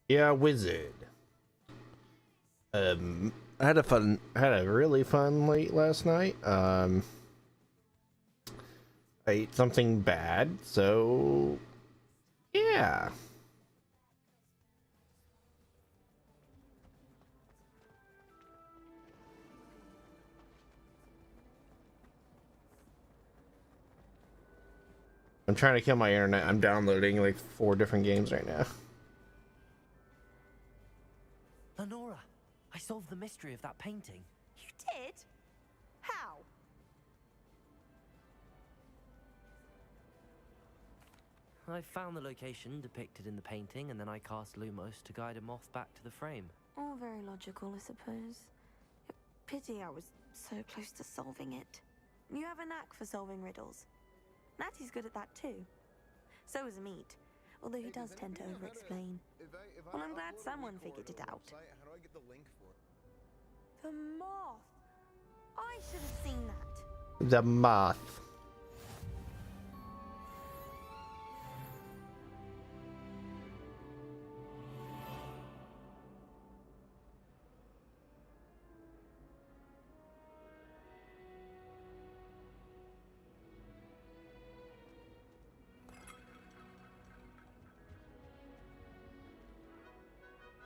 Yeah, wizard. I had a really fun late last night. I ate something bad, so yeah. I'm trying to kill my internet. I'm downloading like 4 different games right now. Lenora, I solved the mystery of that painting. You did? How? I found the location depicted in the painting, and then I cast Lumos to guide a moth back to the frame. All very logical, I suppose. Pity I was so close to solving it. You have a knack for solving riddles. Natty's good at that too. So is Meat, although he does tend to over-explain. Well, I'm glad someone figured it out. How do I get the link for it? The moth! I should have seen that. The moth.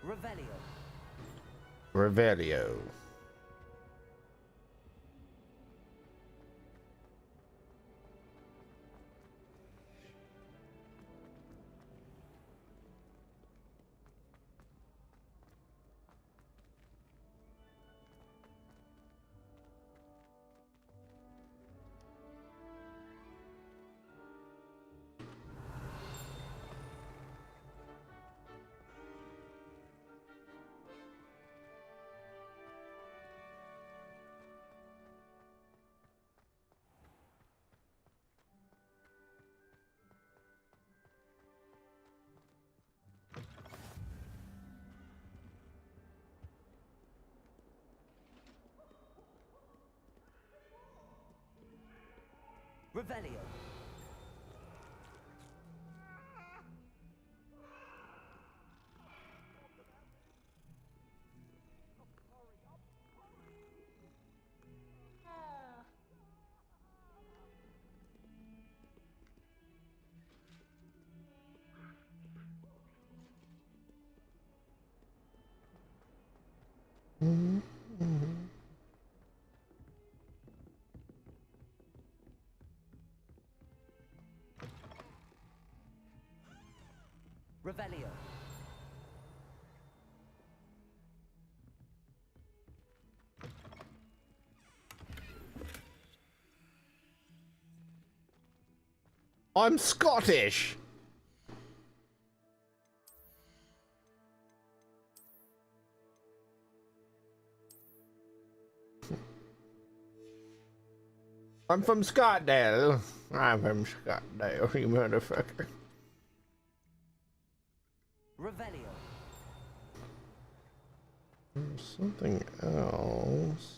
Revelio. Revelio. Revelio. Revelio. I'm Scottish. I'm from Scottsdale. I'm from Scottsdale, you motherfucker. Revelio. There's something else.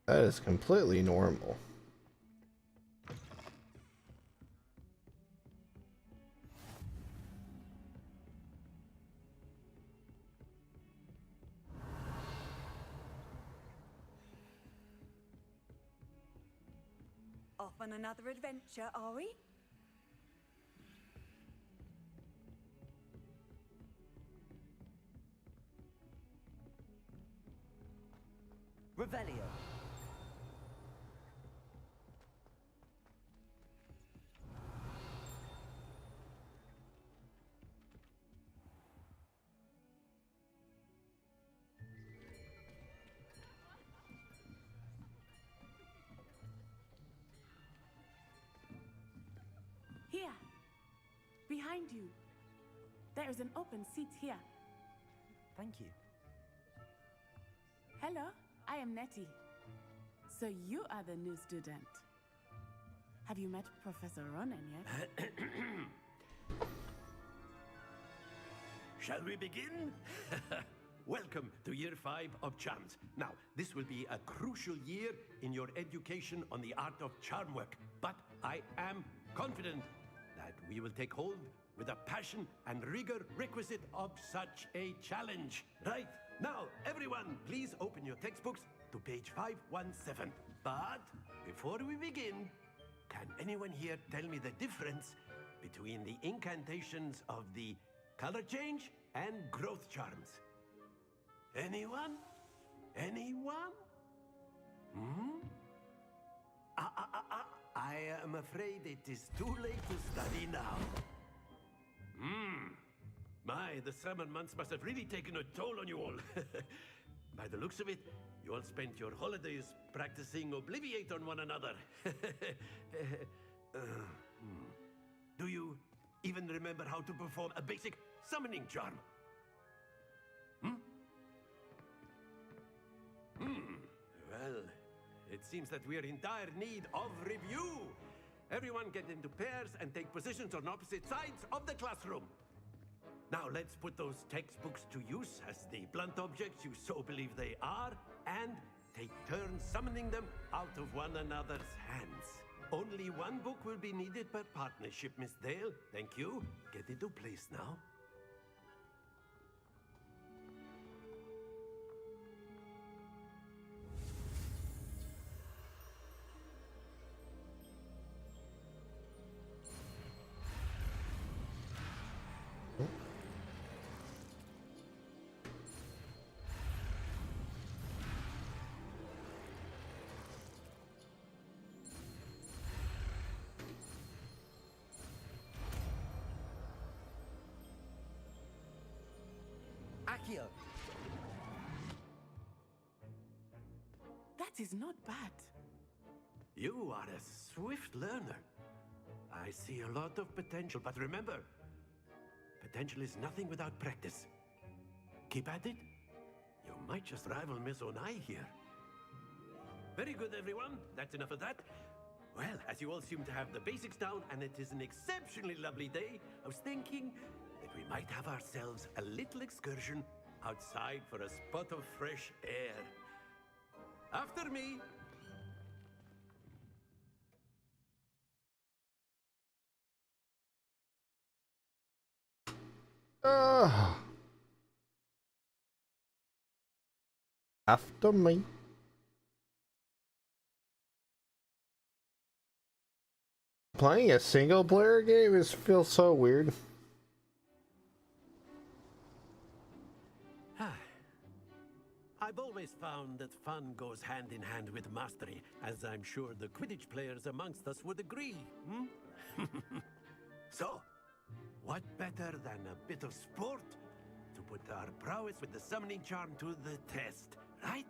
That is completely normal. Off on another adventure, are we? Revelio. Here. Behind you. There is an open seat here. Thank you. Hello, I am Nettie. So you are the new student. Have you met Professor Ronan yet? Shall we begin? welcome to year 5 of charms. Now, this will be a crucial year in your education on the art of charm work, but I am confident that we will take hold with the passion and rigor requisite of such a challenge. Right, now, everyone, please open your textbooks to page 517. But before we begin, can anyone here tell me the difference between the incantations of the color change and growth charms? Anyone? Anyone? I am afraid it is too late to study now. My, the summer months must have really taken a toll on you all. By the looks of it, you all spent your holidays practicing Obliviate on one another. Do you even remember how to perform a basic summoning charm? Well, it seems that we are in dire need of review. Everyone get into pairs and take positions on opposite sides of the classroom. Now let's put those textbooks to use as the blunt objects you so believe they are, and take turns summoning them out of one another's hands. Only one book will be needed per partnership, Miss Dale. Thank you. Get into place now. Accio! That is not bad. You are a swift learner. I see a lot of potential, but remember, potential is nothing without practice. Keep at it. You might just rival Miss Onai here. Very good, everyone. That's enough of that. Well, as you all seem to have the basics down, and it is an exceptionally lovely day, I was thinking that we might have ourselves a little excursion outside for a spot of fresh air. After me. After me. Playing a single player game feels so weird. I've always found that fun goes hand in hand with mastery, as I'm sure the Quidditch players amongst us would agree. So, what better than a bit of sport to put our prowess with the summoning charm to the test, right?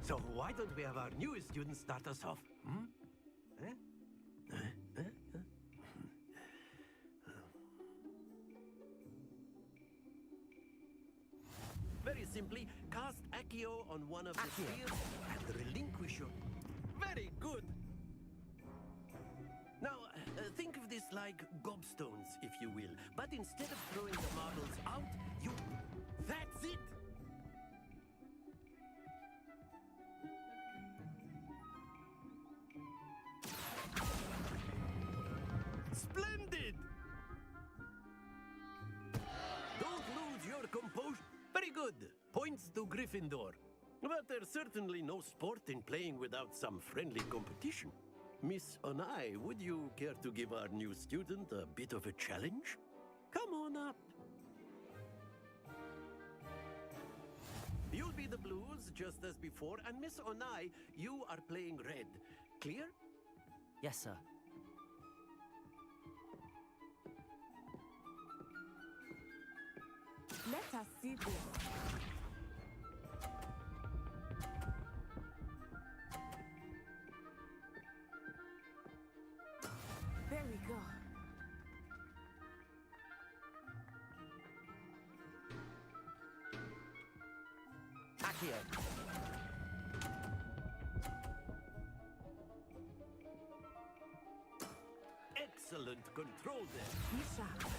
So why don't we have our newest student start us off? Very simply, cast Accio on one of the spheres and relinquish your... Very good! Now, think of this like gobstones, if you will. But instead of throwing the marbles out, you... That's it! Splendid! Don't lose your composure. Very good. Points to Gryffindor. But there's certainly no sport in playing without some friendly competition. Miss Onai, would you care to give our new student a bit of a challenge? Come on up. You'll be the blues, just as before, and Miss Onai, you are playing red. Clear? Yes, sir. Let us see this. There we go. Accio! excellent control there. Be sharp.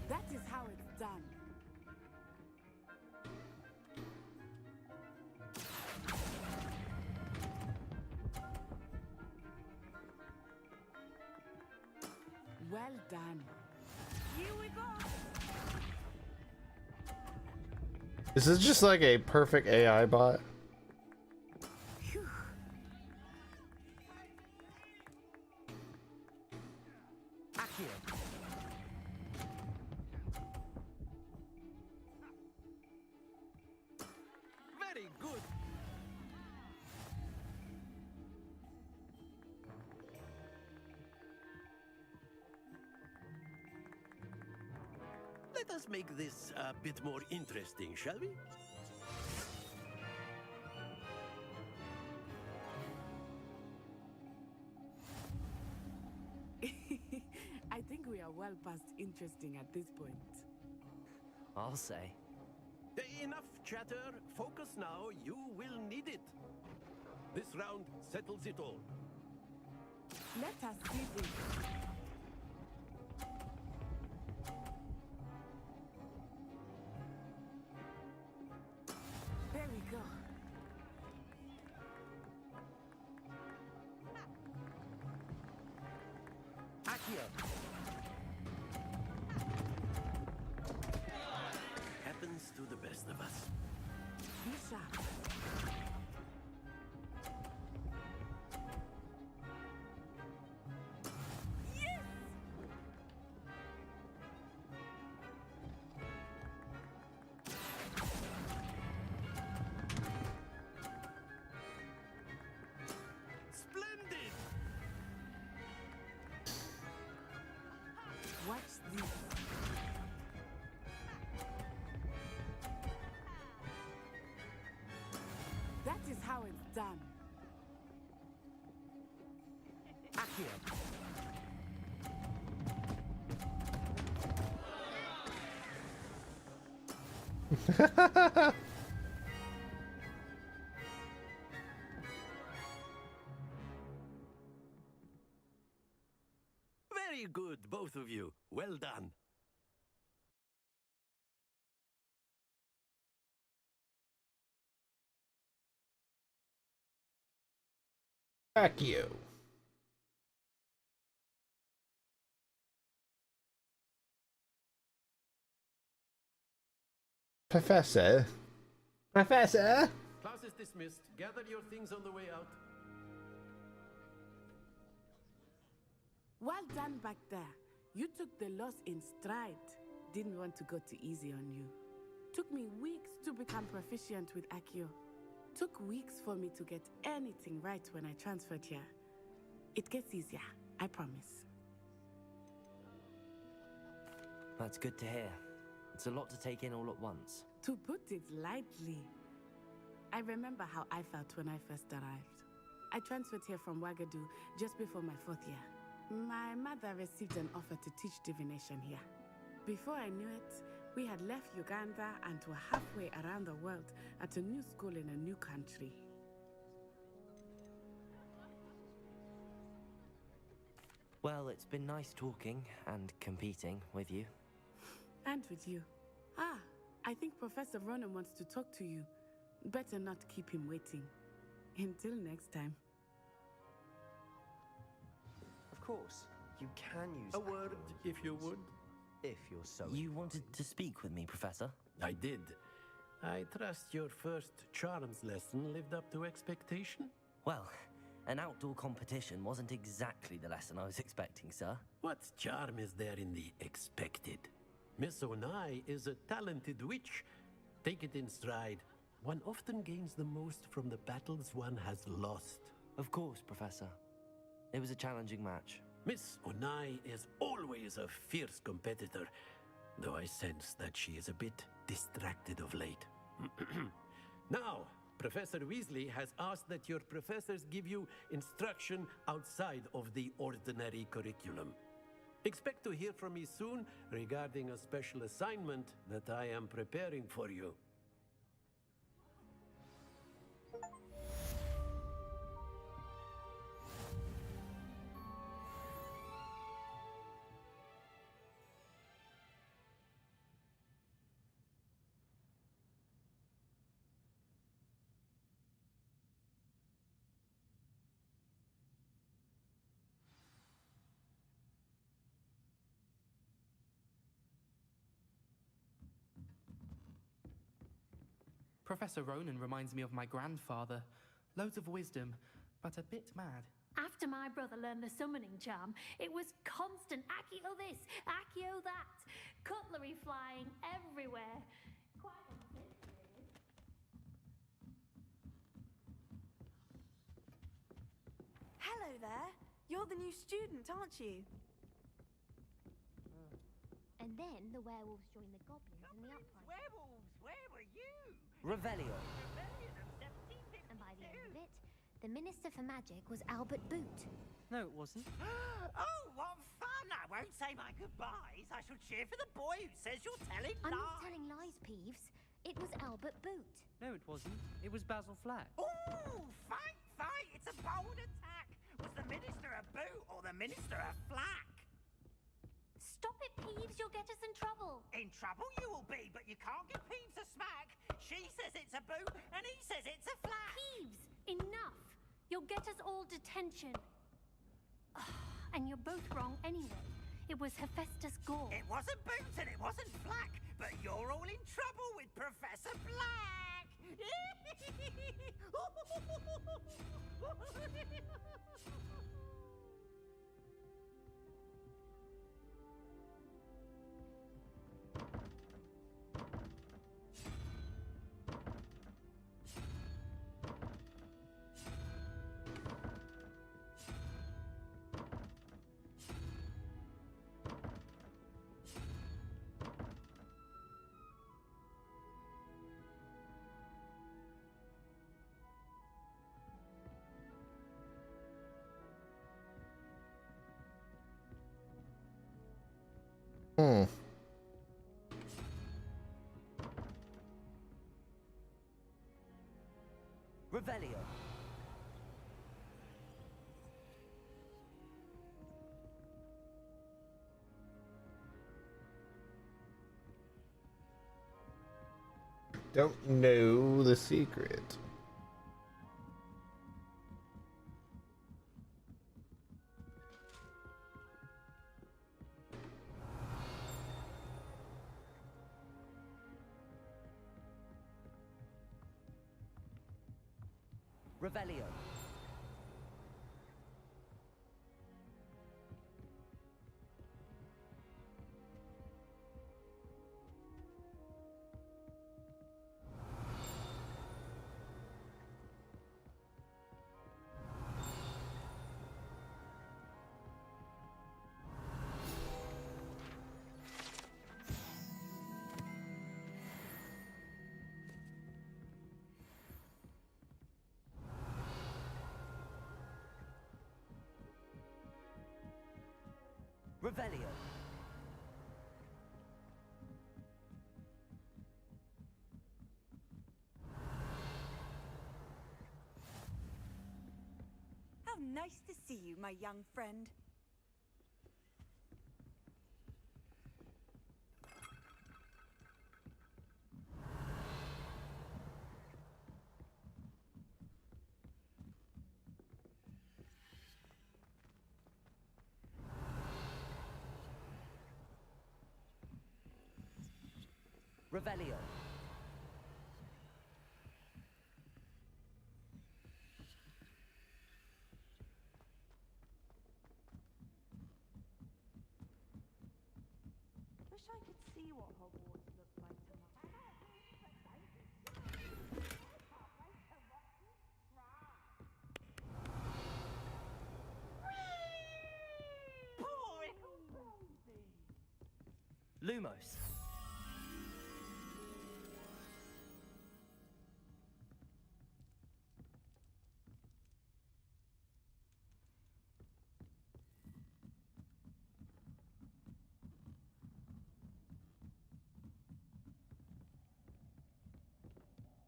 That is how it's done. Well done. Here we go. Is this just like a perfect AI bot? Phew. Accio. Very good. Let us make this a bit more interesting, shall we? I think we are well past interesting at this point. I'll say. Enough chatter. Focus now. You will need it. This round settles it all. Let us see this. There we go. Accio. Happens to the best of us. Be sharp. Splendid! Watch this. That is how it's done. Accio. Very good, both of you. Well done. Accio. Professor? Professor? Class is dismissed. Gather your things on the way out. Well done back there. You took the loss in stride. Didn't want to go too easy on you. Took me weeks to become proficient with Accio. Took weeks for me to get anything right when I transferred here. It gets easier, I promise. That's good to hear. It's a lot to take in all at once. To put it lightly, I remember how I felt when I first arrived. I transferred here from Wagadu just before my 4th year. My mother received an offer to teach divination here. Before I knew it, we had left Uganda and were halfway around the world at a new school in a new country. Well, it's been nice talking and competing with you. And with you. Ah, I think Professor Ronan wants to talk to you. Better not keep him waiting. Until next time. Of course, you can use A word, if you would. if you're so You wanted to speak with me, Professor? I did. I trust your first charms lesson lived up to expectation? Well, an outdoor competition wasn't exactly the lesson I was expecting, sir. What charm is there in the expected? Miss Onai is a talented witch. Take it in stride. One often gains the most from the battles one has lost. Of course, Professor. It was a challenging match. Miss Onai is always a fierce competitor, though I sense that she is a bit distracted of late. Now, Professor Weasley has asked that your professors give you instruction outside of the ordinary curriculum. Expect to hear from me soon regarding a special assignment that I am preparing for you. Professor Ronan reminds me of my grandfather. Loads of wisdom, but a bit mad. After my brother learned the summoning charm, it was constant Accio this, Accio that. Cutlery flying everywhere. Quite unsafe, really. Hello there. You're the new student, aren't you? And then the werewolves joined the goblins in the uprising. Werewolves, where were you? Revelio. Rebellion of 1752. And by the end of it, the Minister for Magic was Albert Boot. No, it wasn't. Oh, what fun! I won't say my goodbyes. I shall cheer for the boy who says you're telling I'm lies. not telling lies, Peeves. It was Albert Boot. No, it wasn't. It was Basil Flack. Ooh, fight, fight! It's a bold attack. Was the Minister a boot or the Minister a flack? Stop it, Peeves. You'll get us in trouble. In trouble you will be, but you can't give Peeves a smack. She says it's a boot, and he says it's a flack. Peeves, enough. You'll get us all detention. And you're both wrong anyway. It was Hephaestus Gore. It wasn't boot and it wasn't flack, but you're all in trouble with Professor Black. Hmm. Revelio. Don't know the secret. Revelio. Revelio. How nice to see you, my young friend. Revelio. Wish I could see what Hogwarts looks like tomorrow. Lumos.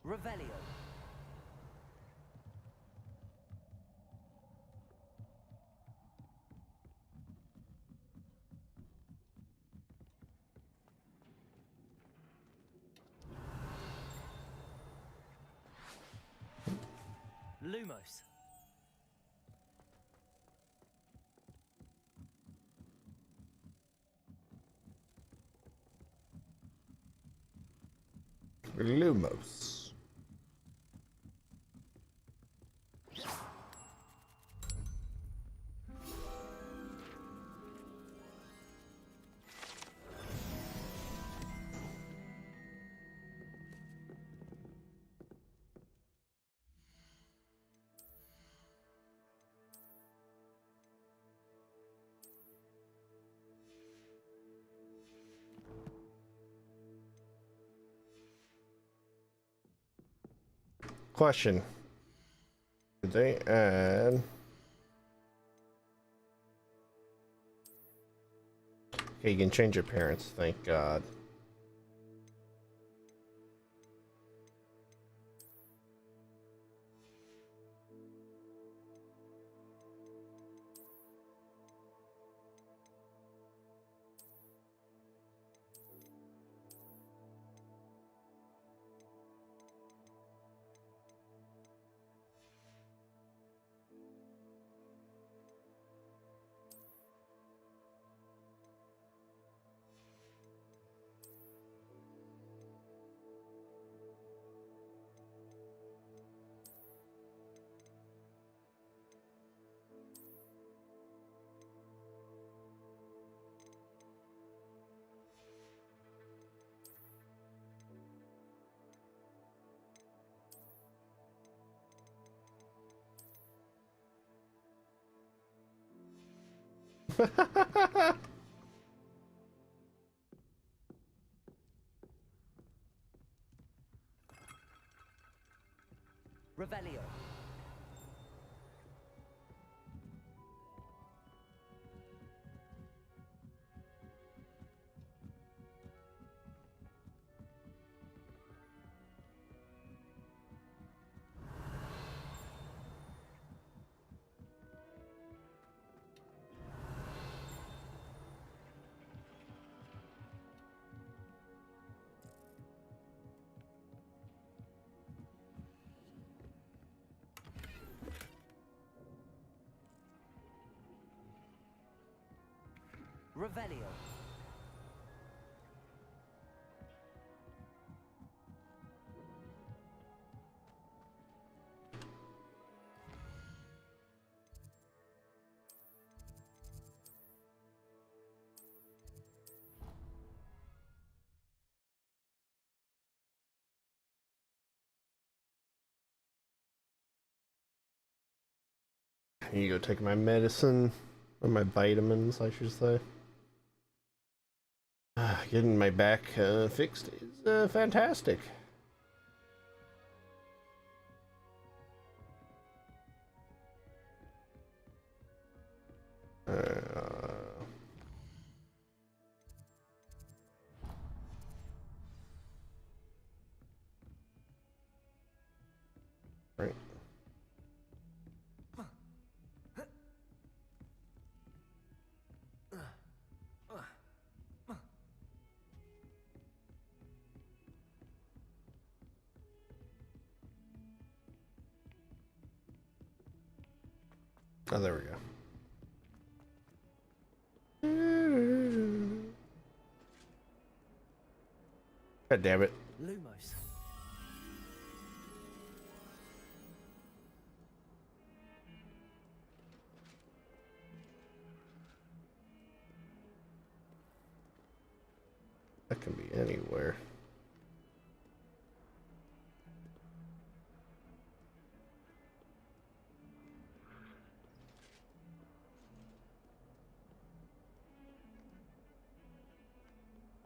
Revelio. Lumos. Lumos. Question. Did they add... Okay, you can change your parents, thank God. Revelio. Revelio. You go take my medicine, or my vitamins, I should say. Getting my back fixed is fantastic. Right. Oh, there we go. God damn it. Lumos. That can be anywhere.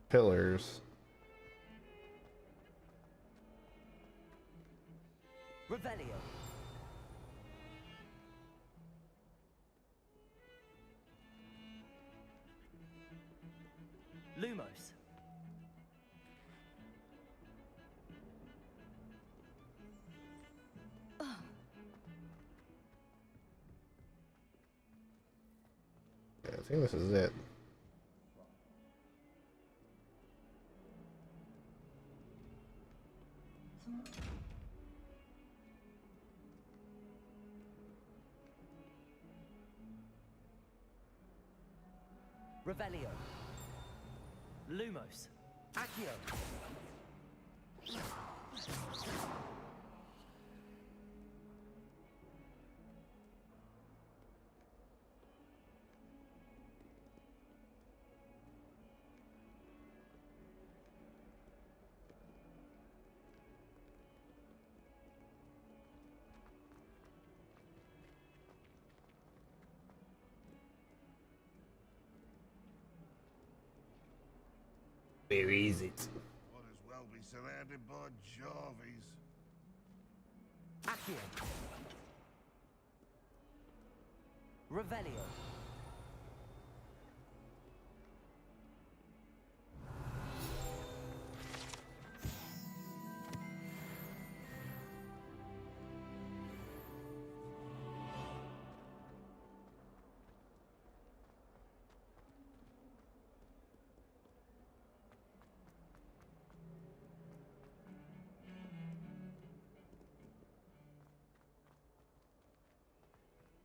Pillars. Revelio. Lumos. Yeah, I think this is it. Revelio. Lumos. Accio. Where is it? Might as well be surrounded by Jarvies. Accio. Revelio.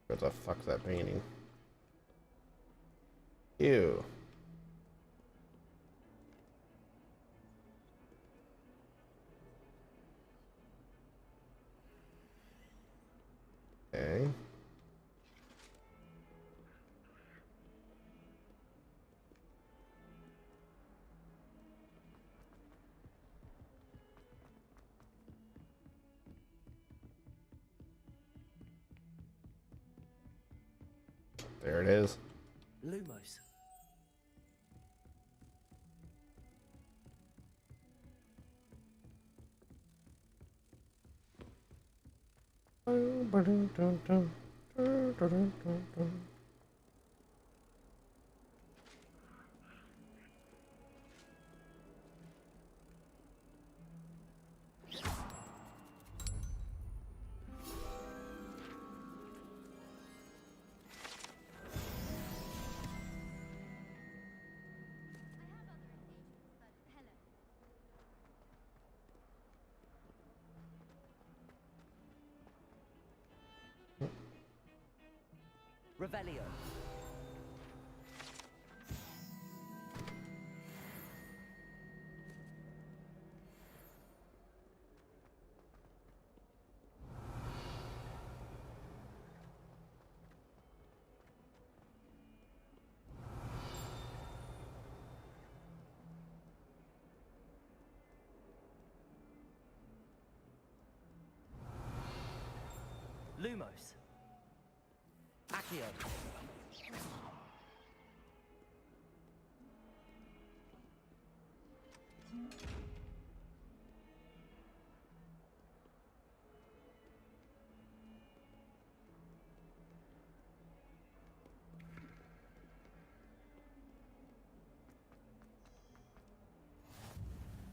What the fuck's that painting? Ew. Okay. There it is. Lumos. Revelio. Lumos. Accio.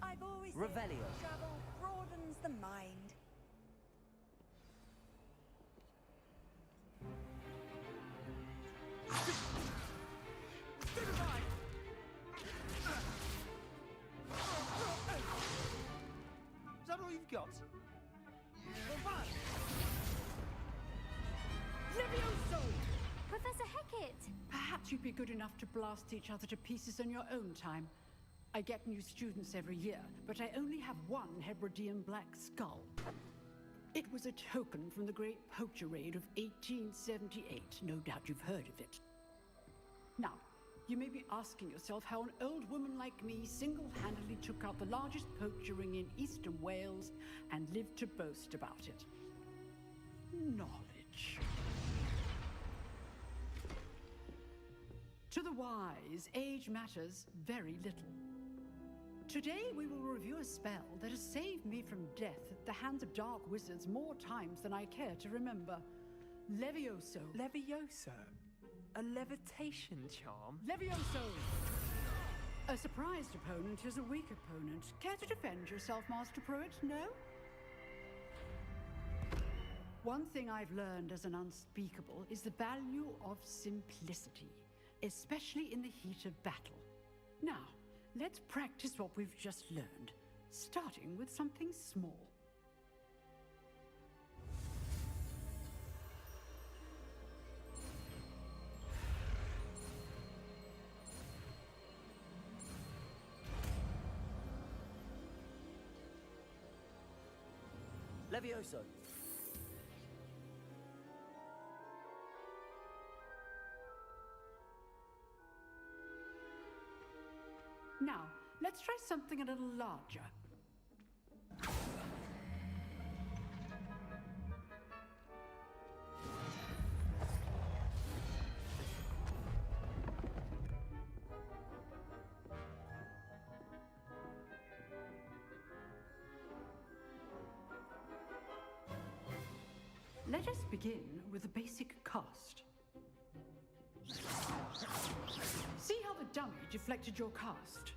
I've always said Revelio. travel broadens the mind. Is that all you've got? Levioso! Professor Hecat! Perhaps you'd be good enough to blast each other to pieces in your own time. I get new students every year, but I only have one Hebridean black skull. It was a token from the Great Poacher Raid of 1878. No doubt you've heard of it. Now, you may be asking yourself how an old woman like me single-handedly took out the largest poacher ring in eastern Wales and lived to boast about it. Knowledge. To the wise, age matters very little. Today we will review a spell that has saved me from death at the hands of dark wizards more times than I care to remember. Levioso. Levioso? A levitation charm? Levioso! A surprised opponent is a weak opponent. Care to defend yourself, Master Pruitt? No? One thing I've learned as an unspeakable is the value of simplicity, especially in the heat of battle. Now, let's practice what we've just learned, starting with something small. Levioso. Now, let's try something a little larger. Let us begin with the basic cast. See how the dummy deflected your cast?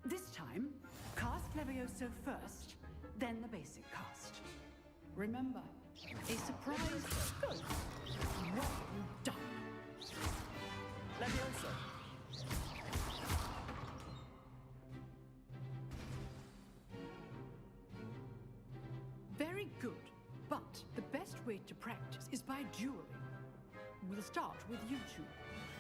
This time, cast Levioso first, then the basic cast. Remember, a surprise scope. Well done. Levioso! Very good, but the best way to practice is by dueling. We'll start with you two.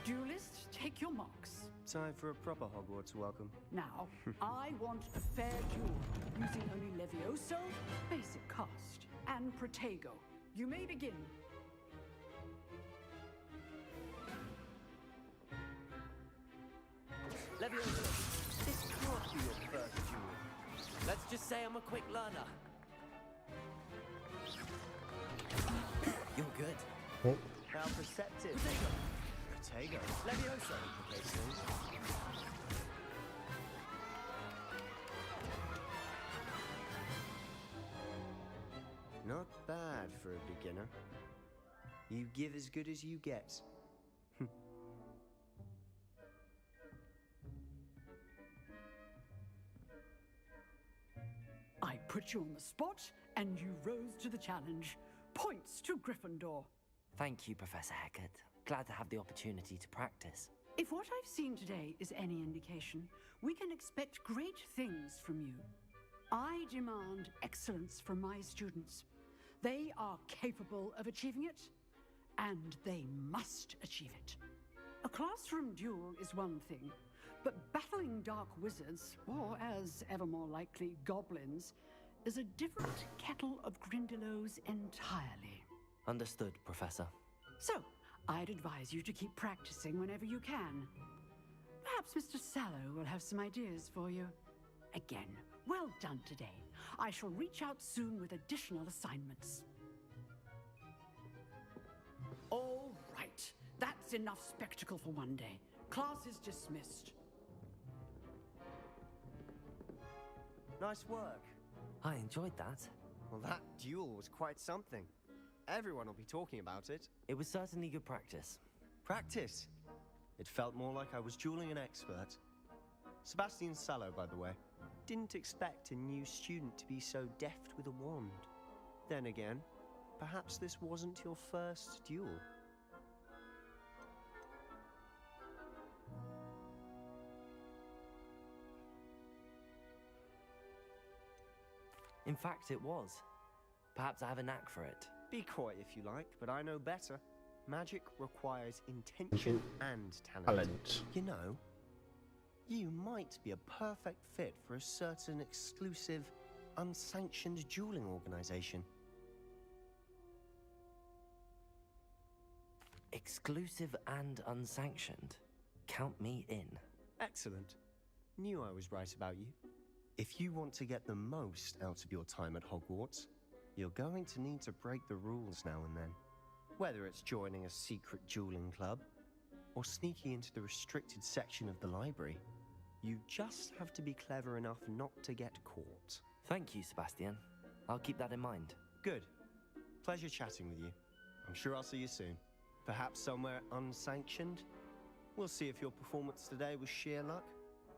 Duelists, take your marks. Time for a proper Hogwarts welcome. Now, I want a fair duel, using only Levioso, basic cast, and Protego. You may begin. Levioso, this can't be your first duel. Let's just say I'm a quick learner. You're good. Oh. How perceptive. Protego. Levioso implicates things. Not bad for a beginner. You give as good as you get. I put you on the spot, and you rose to the challenge. Points to Gryffindor. Thank you, Professor Hecat. Glad to have the opportunity to practice. If what I've seen today is any indication, we can expect great things from you. I demand excellence from my students. They are capable of achieving it, and they must achieve it. A classroom duel is one thing, but battling dark wizards, or as ever more likely, goblins, is a different kettle of Grindylows entirely. Understood, Professor. So, I'd advise you to keep practicing whenever you can. Perhaps Mr. Sallow will have some ideas for you. Again, well done today. I shall reach out soon with additional assignments. All right, that's enough spectacle for one day. Class is dismissed. Nice work. I enjoyed that. Well, that duel was quite something. Everyone will be talking about it. It was certainly good practice. Practice? It felt more like I was dueling an expert. Sebastian Sallow, by the way. Didn't expect a new student to be so deft with a wand. Then again, perhaps this wasn't your first duel. In fact, it was. Perhaps I have a knack for it. Be coy if you like, but I know better. Magic requires intention and talent. You know, you might be a perfect fit for a certain exclusive, unsanctioned dueling organization. Exclusive and unsanctioned. Count me in. Excellent. Knew I was right about you. If you want to get the most out of your time at Hogwarts, you're going to need to break the rules now and then. Whether it's joining a secret dueling club, or sneaking into the restricted section of the library, you just have to be clever enough not to get caught. Thank you, Sebastian. I'll keep that in mind. Good. Pleasure chatting with you. I'm sure I'll see you soon. Perhaps somewhere unsanctioned? We'll see if your performance today was sheer luck,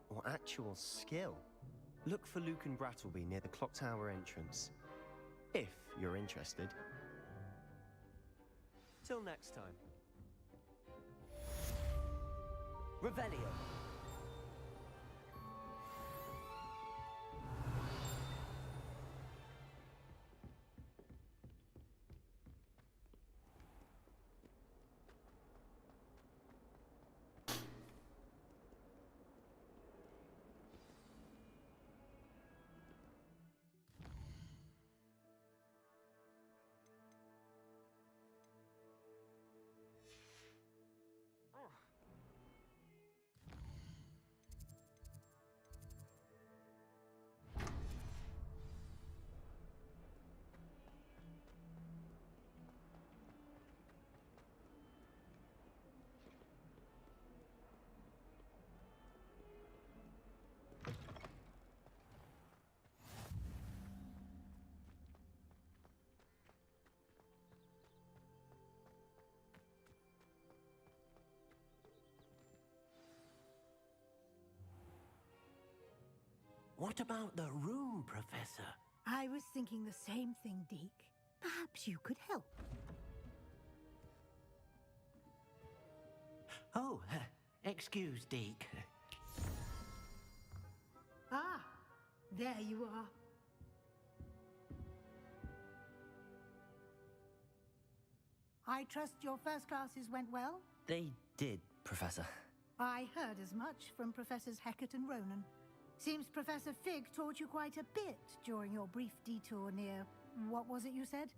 or actual skill. Look for Luke and Brattleby near the Clock Tower entrance. If you're interested. Till next time. Revelio. What about the room, Professor? I was thinking the same thing, Deke. Perhaps you could help. Oh, excuse, Deke. Ah, there you are. I trust your first classes went well? They did, Professor. I heard as much from Professors Hecat and Ronan. Seems Professor Fig taught you quite a bit during your brief detour near... what was it you said?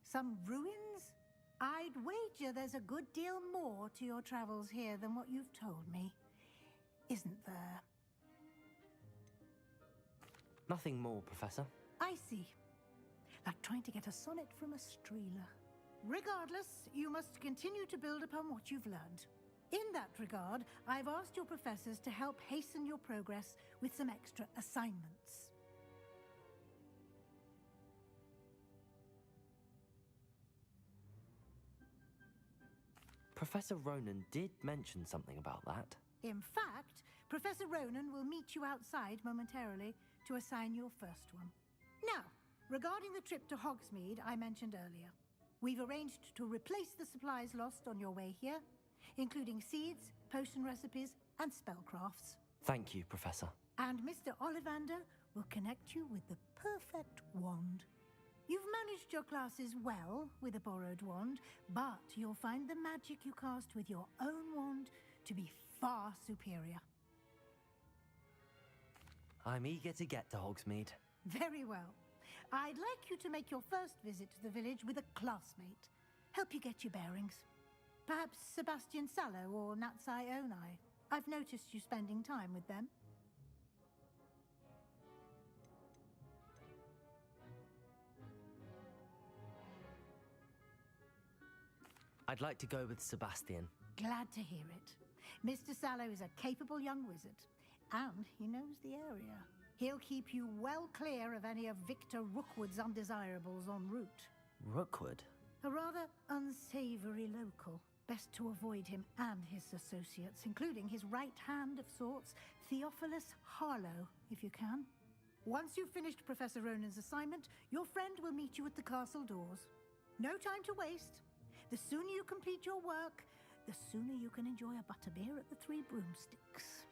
Some ruins? I'd wager there's a good deal more to your travels here than what you've told me. Isn't there? Nothing more, Professor. I see. Like trying to get a sonnet from a streeler. Regardless, you must continue to build upon what you've learned. In that regard, I've asked your professors to help hasten your progress with some extra assignments. Professor Ronan did mention something about that. In fact, Professor Ronan will meet you outside momentarily to assign your first one. Now, regarding the trip to Hogsmeade I mentioned earlier, we've arranged to replace the supplies lost on your way here, including seeds, potion recipes, and spellcrafts. Thank you, Professor. And Mr. Ollivander will connect you with the perfect wand. You've managed your classes well with a borrowed wand, but you'll find the magic you cast with your own wand to be far superior. I'm eager to get to Hogsmeade. Very well. I'd like you to make your first visit to the village with a classmate. Help you get your bearings. Perhaps Sebastian Sallow or Natsai Onai. I've noticed you spending time with them. I'd like to go with Sebastian. Glad to hear it. Mr. Sallow is a capable young wizard, and he knows the area. He'll keep you well clear of any of Victor Rookwood's undesirables en route. Rookwood? A rather unsavory local. Best to avoid him and his associates, including his right hand of sorts, Theophilus Harlow, if you can. Once you've finished Professor Ronan's assignment, your friend will meet you at the castle doors. No time to waste. The sooner you complete your work, the sooner you can enjoy a butterbeer at the Three Broomsticks.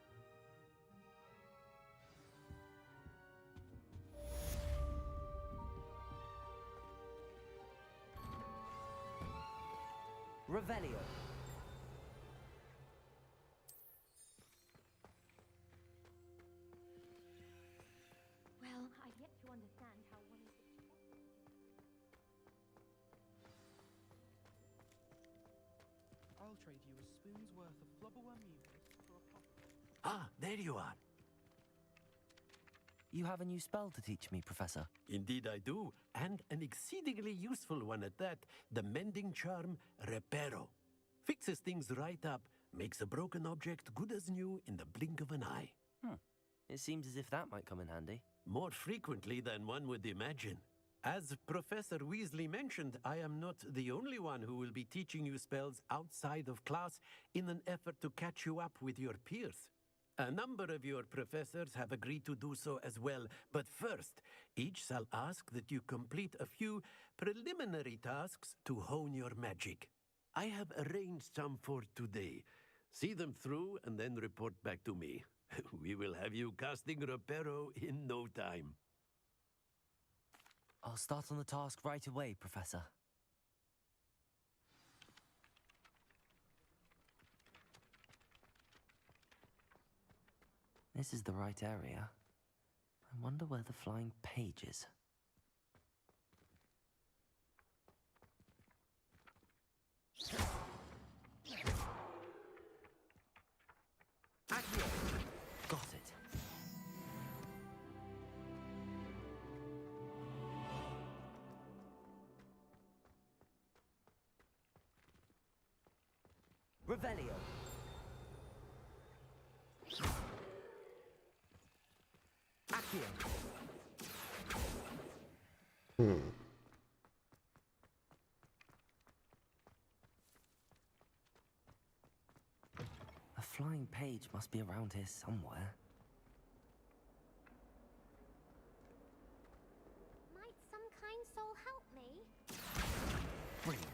Revelio. Well, I've yet to understand how one is... I'll trade you a spoon's worth of flubberworm mucus for a pop. Ah, there you are. You have a new spell to teach me, Professor. Indeed I do, and an exceedingly useful one at that, the mending charm Reparo. Fixes things right up, makes a broken object good as new in the blink of an eye. It seems as if that might come in handy. More frequently than one would imagine. As Professor Weasley mentioned, I am not the only one who will be teaching you spells outside of class in an effort to catch you up with your peers. A number of your professors have agreed to do so as well, but first, each shall ask that you complete a few preliminary tasks to hone your magic. I have arranged some for today. See them through and then report back to me. We will have you casting Reparo in no time. I'll start on the task right away, Professor. This is the right area. I wonder where the flying page is. Accio! Got it. Revelio. Accio. A flying page must be around here somewhere. Brilliant.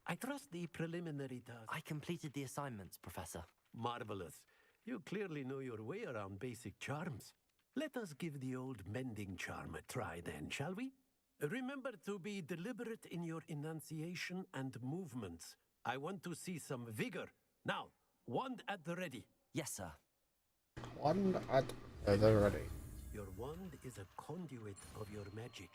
I trust the preliminary task. I completed the assignments, Professor. Marvelous. You clearly know your way around basic charms. Let us give the old mending charm a try then, shall we? Remember to be deliberate in your enunciation and movements. I want to see some vigor. Now, wand at the ready. Yes, sir. Wand at the ready. Your wand is a conduit of your magic.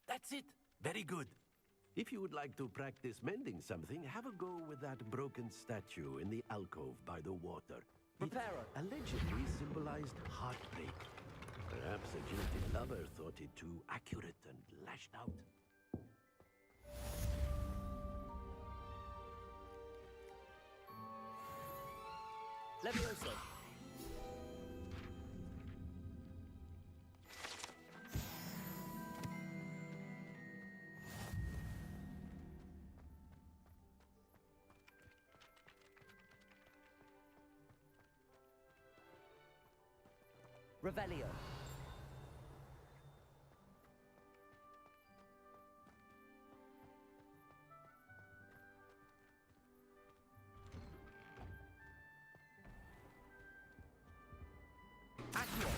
That's it. Very good. If you would like to practice mending something, have a go with that broken statue in the alcove by the water. Reparo. It allegedly symbolized heartbreak. Perhaps a jilted lover thought it too accurate and lashed out. Levioso. Revelio. Accio.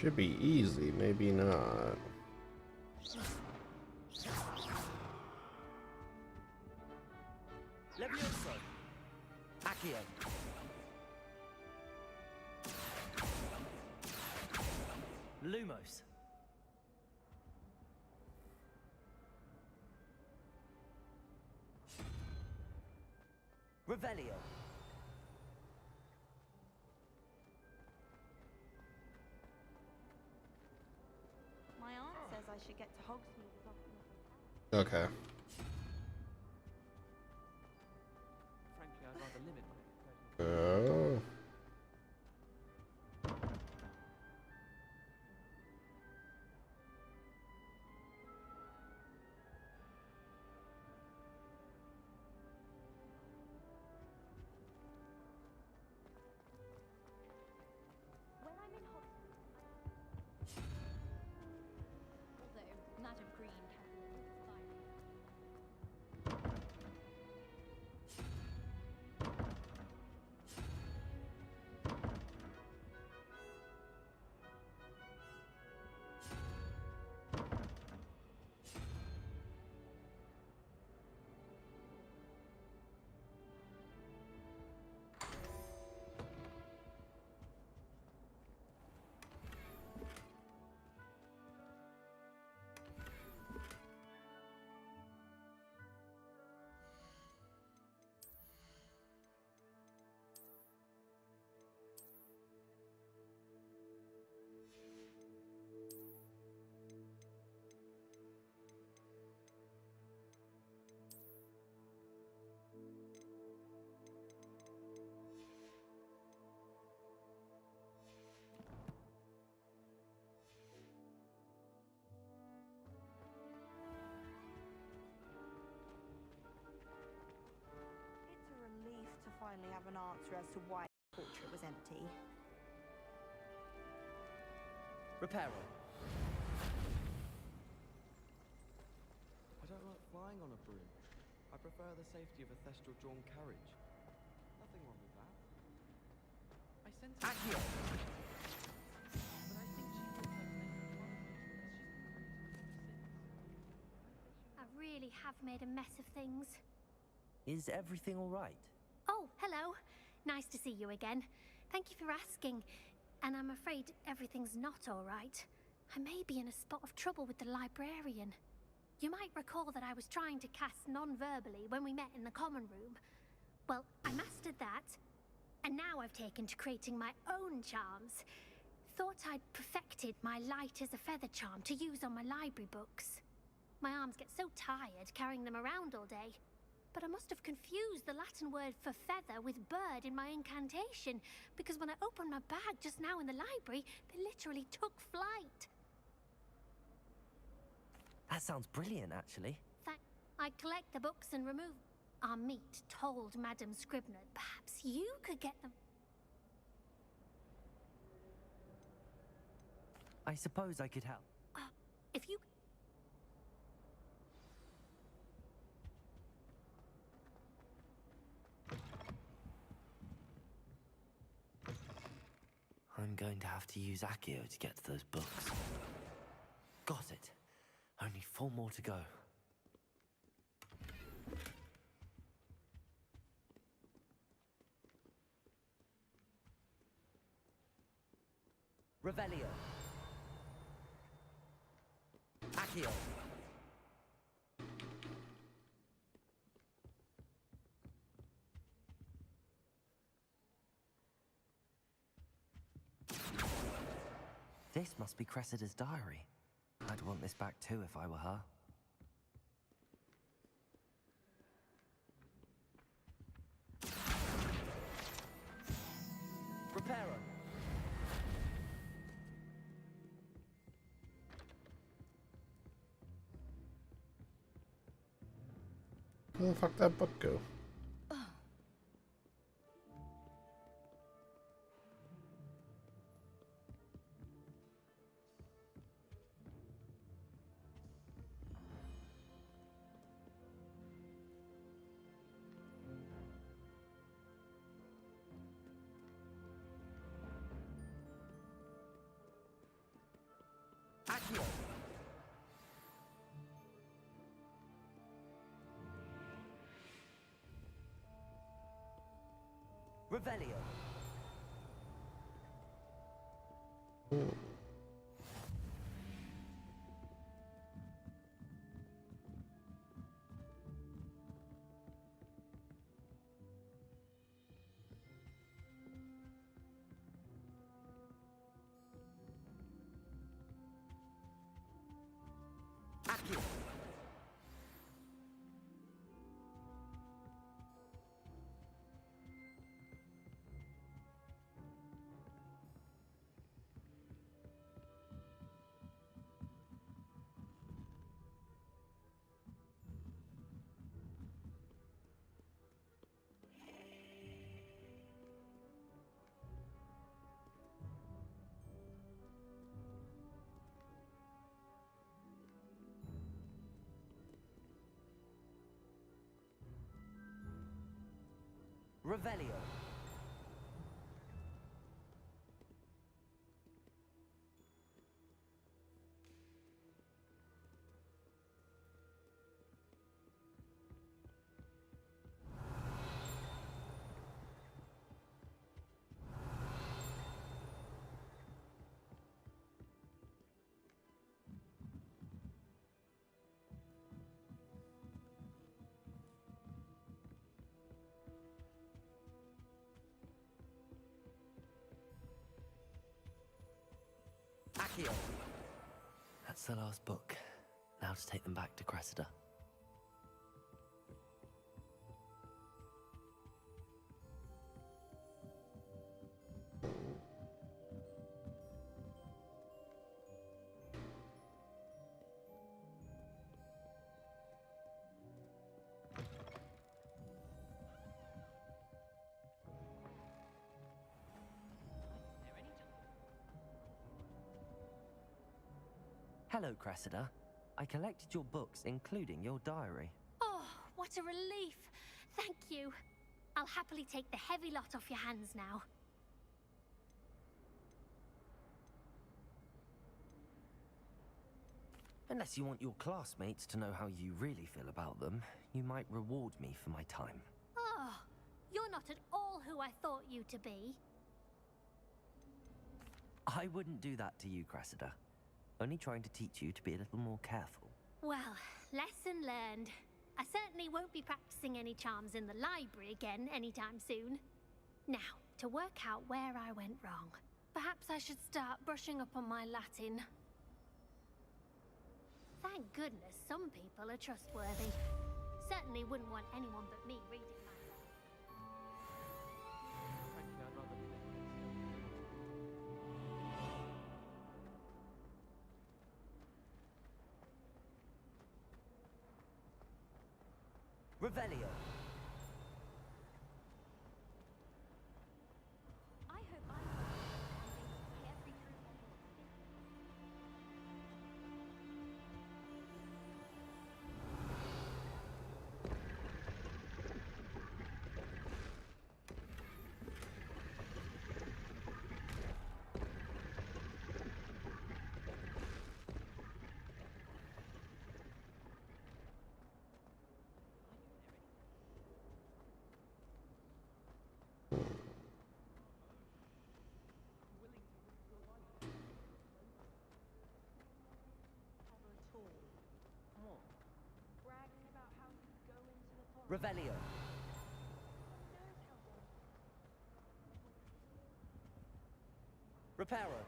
Should be easy, maybe not. Levioso. Accio. Lumos. Revelio. My aunt says I should get to Hogsmeade as often as I can. Okay. Frankly, I'd rather limit my Oh. When I'm in Hogsmeade, although Madam Green can be a little fiery. answer as to why the portrait was empty. Reparo. I don't like flying on a broom. I prefer the safety of a thestral-drawn carriage. Nothing wrong with that. I sent her... Accio! But I think she thought I'd make her fun unless she's been creating ever since. I really have made a mess of things. Is everything all right? Oh, hello. Nice to see you again. Thank you for asking. And I'm afraid everything's not all right. I may be in a spot of trouble with the librarian. You might recall that I was trying to cast non-verbally when we met in the common room. Well, I mastered that, and now I've taken to creating my own charms. Thought I'd perfected my light as a feather charm to use on my library books. My arms get so tired carrying them around all day. But I must have confused the Latin word for feather with bird in my incantation, because when I opened my bag just now in the library, they literally took flight. That sounds brilliant, actually. I collect the books and remove... Our meet told Madame Scribner perhaps you could get them... I suppose I could help. If you... I'm going to have to use Accio to get to those books. Got it. Only 4 more to go. Revelio. Accio. This must be Cressida's diary. I'd want this back too if I were her. Reparo. Where the fuck that book go? Accio. Revelio. Accio. Revelio. Accio. That's the last book. Now to take them back to Cressida. Hello, Cressida. I collected your books, including your diary. Oh, what a relief. Thank you. I'll happily take the heavy lot off your hands now. Unless you want your classmates to know how you really feel about them, you might reward me for my time. Oh, you're not at all who I thought you to be. I wouldn't do that to you, Cressida. Only trying to teach you to be a little more careful. Well, lesson learned. I certainly won't be practicing any charms in the library again anytime soon. Now, to work out where I went wrong. Perhaps I should start brushing up on my Latin. Thank goodness some people are trustworthy. Certainly wouldn't want anyone but me reading my book. Frankly, I'd rather be there. Revelio. I hope I'm every group. Revelio. Reparo.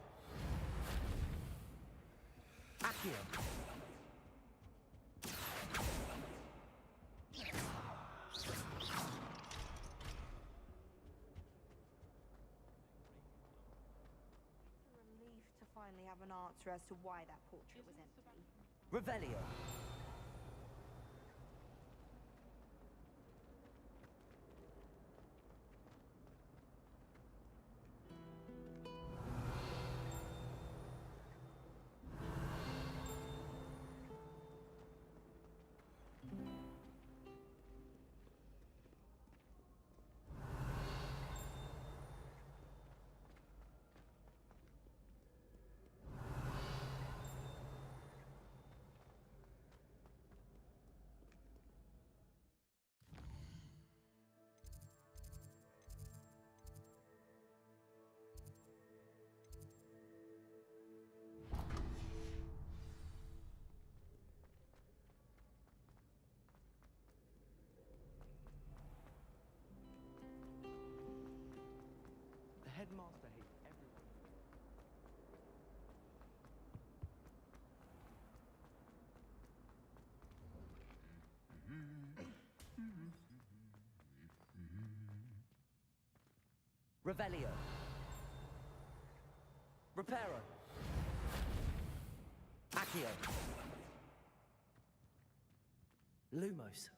Accio. Relief to finally have an answer as to why that portrait was empty. Revelio. The headmaster hates everyone. Revelio. Reparo. Accio. Lumos.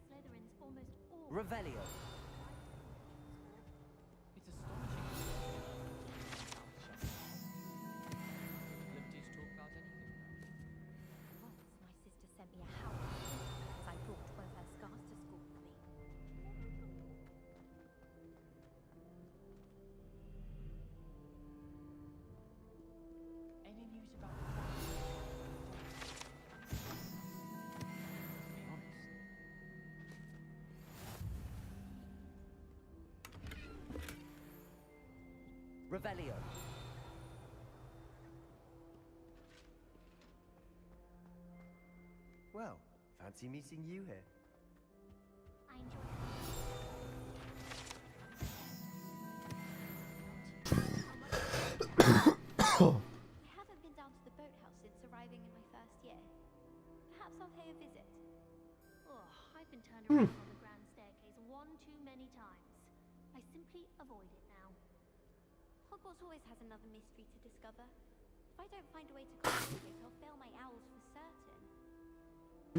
Slytherin's almost all... Revelio. It's astonishing. Liberty to talk about anything now. Once my sister sent me a howl as I brought one of her scarves to school with me. Any news about the dragon? To be honest. Revelio. Well, fancy meeting you here. I enjoy I haven't been down to the boathouse since arriving in my first year. Perhaps I'll pay a visit. Oh, I've been turned around on the grand staircase one too many times. I simply avoid it now. Hogwarts always has another mystery to discover. If I don't find a way to contact it, I'll fail my owls for certain.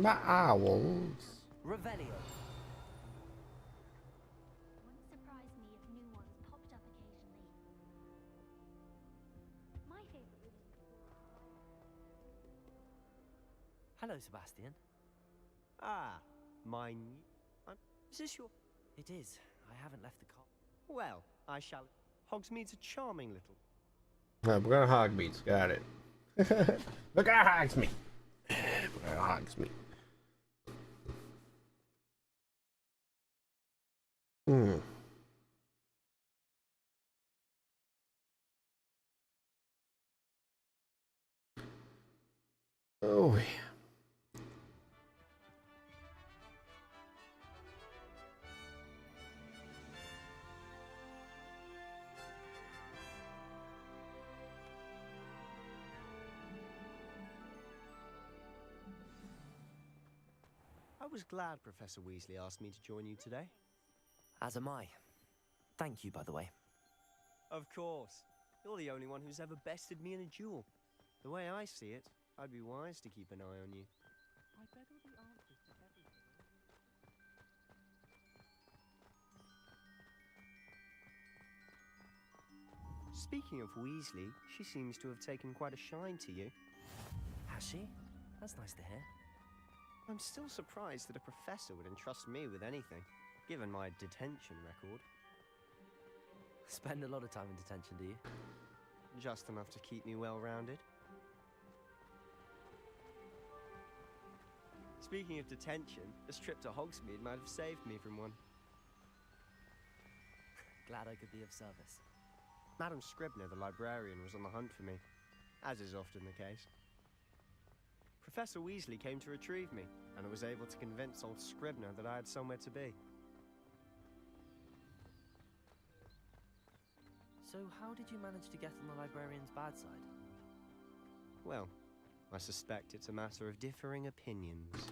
My owls. Revelio. Wouldn't surprise me if new ones popped up occasionally. My favorite. Hello, Sebastian. Ah, is this your... It is. I haven't left the car. Well, I shall... Hogsmeade's a charming little... We're gonna Hogmeats. Got it. Look at Hogsmeade. We're gonna Hogsmeade. Hmm. Oh, yeah. I was glad Professor Weasley asked me to join you today. As am I. Thank you, by the way. Of course. You're the only one who's ever bested me in a duel. The way I see it, I'd be wise to keep an eye on you. I bet all the answers to everything. Speaking of Weasley, she seems to have taken quite a shine to you. Has she? That's nice to hear. I'm still surprised that a professor would entrust me with anything, given my detention record. Spend a lot of time in detention, do you? Just enough to keep me well-rounded. Speaking of detention, this trip to Hogsmeade might have saved me from one. Glad I could be of service. Madam Scribner, the librarian, was on the hunt for me, as is often the case. Professor Weasley came to retrieve me, and I was able to convince old Scribner that I had somewhere to be. So how did you manage to get on the librarian's bad side? Well, I suspect it's a matter of differing opinions.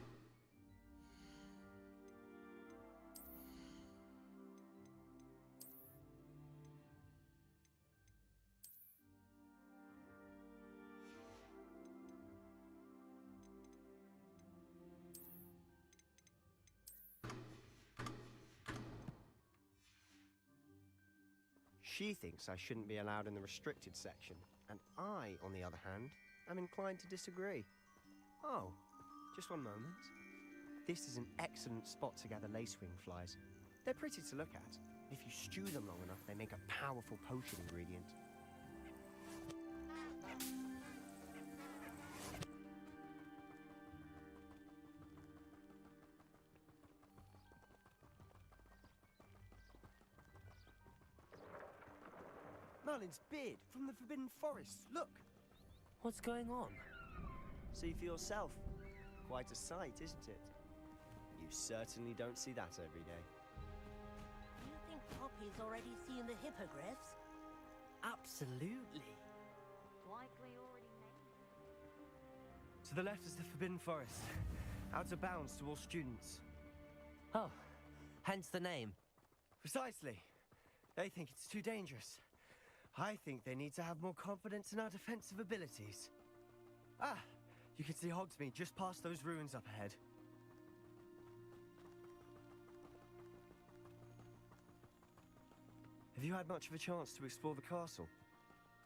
She thinks I shouldn't be allowed in the restricted section, and I, on the other hand, am inclined to disagree. Oh, just one moment. This is an excellent spot to gather lacewing flies. They're pretty to look at. If you stew them long enough, they make a powerful potion ingredient. Merlin's beard from the Forbidden Forest. Look! What's going on? See for yourself. Quite a sight, isn't it? You certainly don't see that every day. Do you think Poppy's already seen the hippogriffs? Absolutely. Likely already named. To the left is the Forbidden Forest. Out of bounds to all students. Oh, hence the name. Precisely. They think it's too dangerous. I think they need to have more confidence in our defensive abilities. Ah, you can see Hogsmeade just past those ruins up ahead. Have you had much of a chance to explore the castle?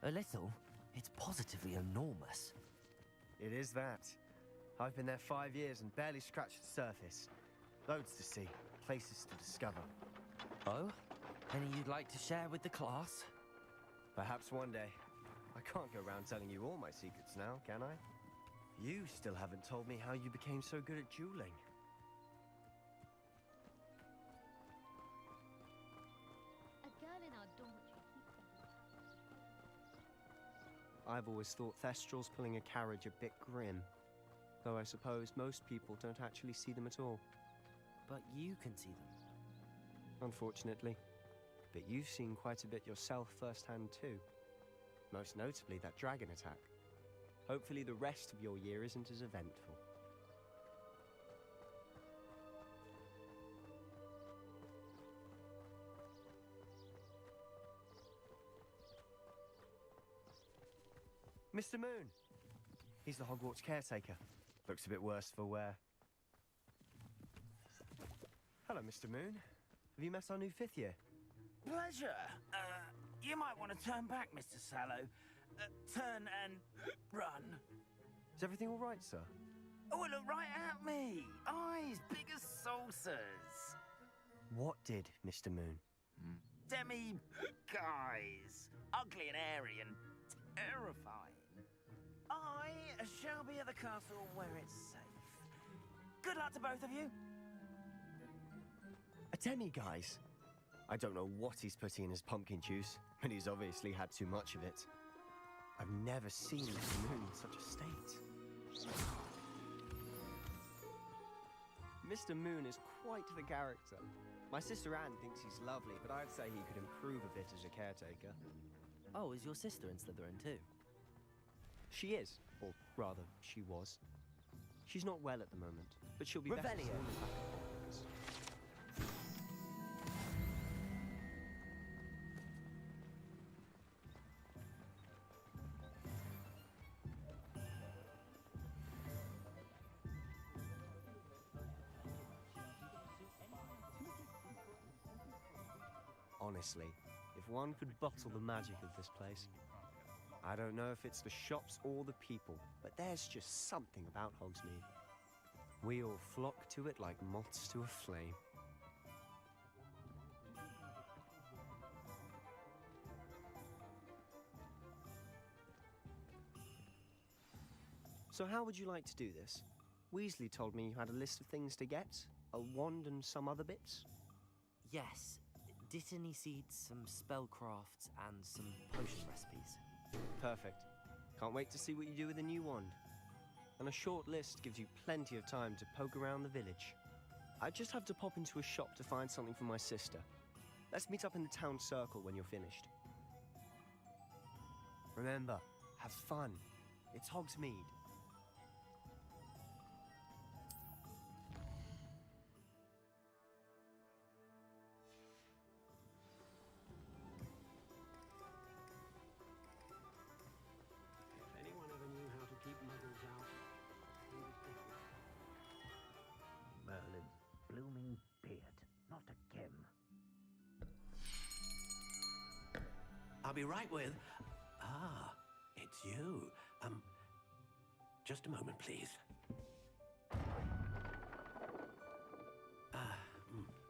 A little. It's positively enormous. It is that. I've been there 5 years and barely scratched the surface. Loads to see, places to discover. Oh? Any you'd like to share with the class? Perhaps one day. I can't go around telling you all my secrets now, can I? You still haven't told me how you became so good at dueling. A girl in our dormitory keeps them. I've always thought Thestrals pulling a carriage a bit grim. Though I suppose most people don't actually see them at all. But you can see them. Unfortunately. But you've seen quite a bit yourself firsthand too. Most notably that dragon attack. Hopefully the rest of your year isn't as eventful. Mr. Moon. He's the Hogwarts caretaker. Looks a bit worse for wear. Hello, Mr. Moon. Have you met our new 5th year? Pleasure. You might want to turn back, Mr. Sallow. Turn and run. Is everything all right, sir? Oh, look right at me. Eyes big as saucers. What did, Mr. Moon? Demi guys. Ugly and airy and terrifying. I shall be at the castle where it's safe. Good luck to both of you. A demi-guise? I don't know what he's putting in his pumpkin juice, but he's obviously had too much of it. I've never seen Mr. Moon in such a state. Mr. Moon is quite the character. My sister Anne thinks he's lovely, but I'd say he could improve a bit as a caretaker. Oh, is your sister in Slytherin too? She is, or rather, she was. She's not well at the moment, but she'll be better Revelio. soon and back at Hogwarts. Honestly, if one could bottle the magic of this place. I don't know if it's the shops or the people, but there's just something about Hogsmeade. We all flock to it like moths to a flame. So how would you like to do this? Weasley told me you had a list of things to get, a wand and some other bits. Yes. Dittany seeds, some spellcrafts, and some potion recipes. Perfect. Can't wait to see what you do with the new wand. And a short list gives you plenty of time to poke around the village. I just have to pop into a shop to find something for my sister. Let's meet up in the town circle when you're finished. Remember, have fun. It's Hogsmeade. Merlin's blooming beard, not a gem. I'll be right with... Ah, it's you. Just a moment, please.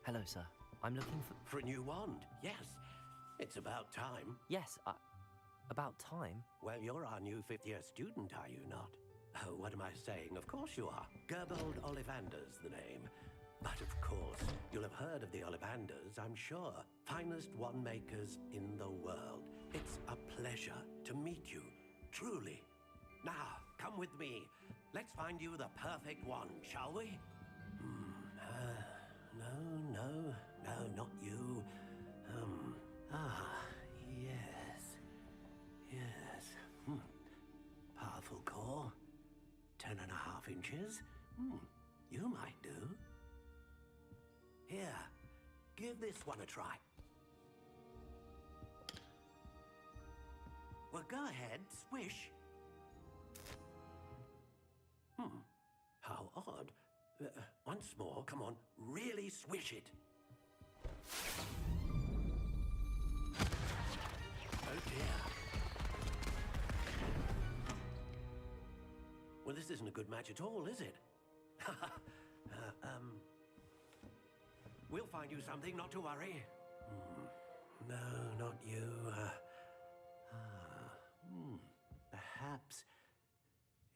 Hello, sir. I'm looking For a new wand, yes. It's about time. Yes, about time? Well, you're our new 5th year student, are you not? Oh, what am I saying? Of course you are. Gerbold Ollivander's the name. But of course, you'll have heard of the Ollivanders, I'm sure. Finest wand makers in the world. It's a pleasure to meet you, truly. Now, come with me. Let's find you the perfect wand, shall we? No, not you. Yes. Powerful core. 10.5 inches. You might do. Here, give this one a try. Well, go ahead, swish. How odd. Once more, come on, really swish it. Oh dear. Well, this isn't a good match at all, is it? We'll find you something, not to worry. No, not you. Perhaps.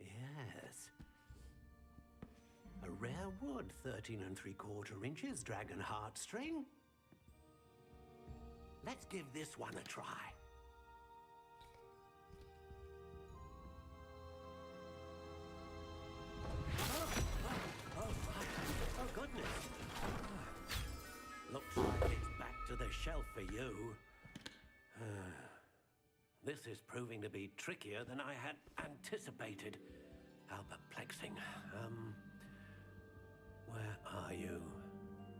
Yes. A rare wood, 13 3/4 inches, dragon heartstring. Let's give this one a try. Oh, goodness. Looks like it's back to the shelf for you. This is proving to be trickier than I had anticipated. How perplexing. Where are you?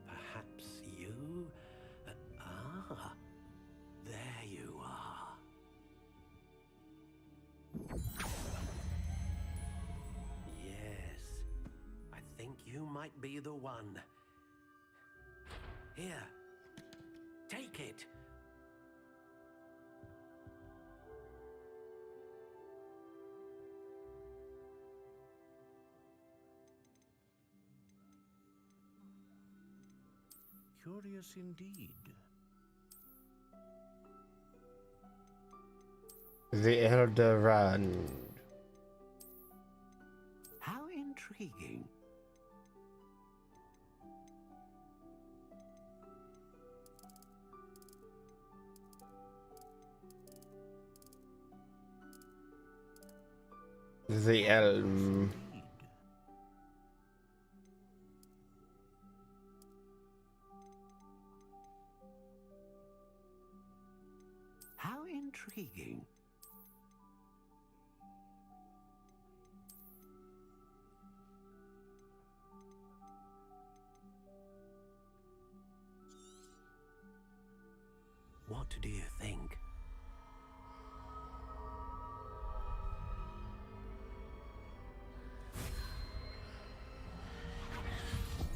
Perhaps you? There you are. might be the one. Here, take it. Curious indeed. The Elder Rand. How intriguing. The Elm. How intriguing. What do you think?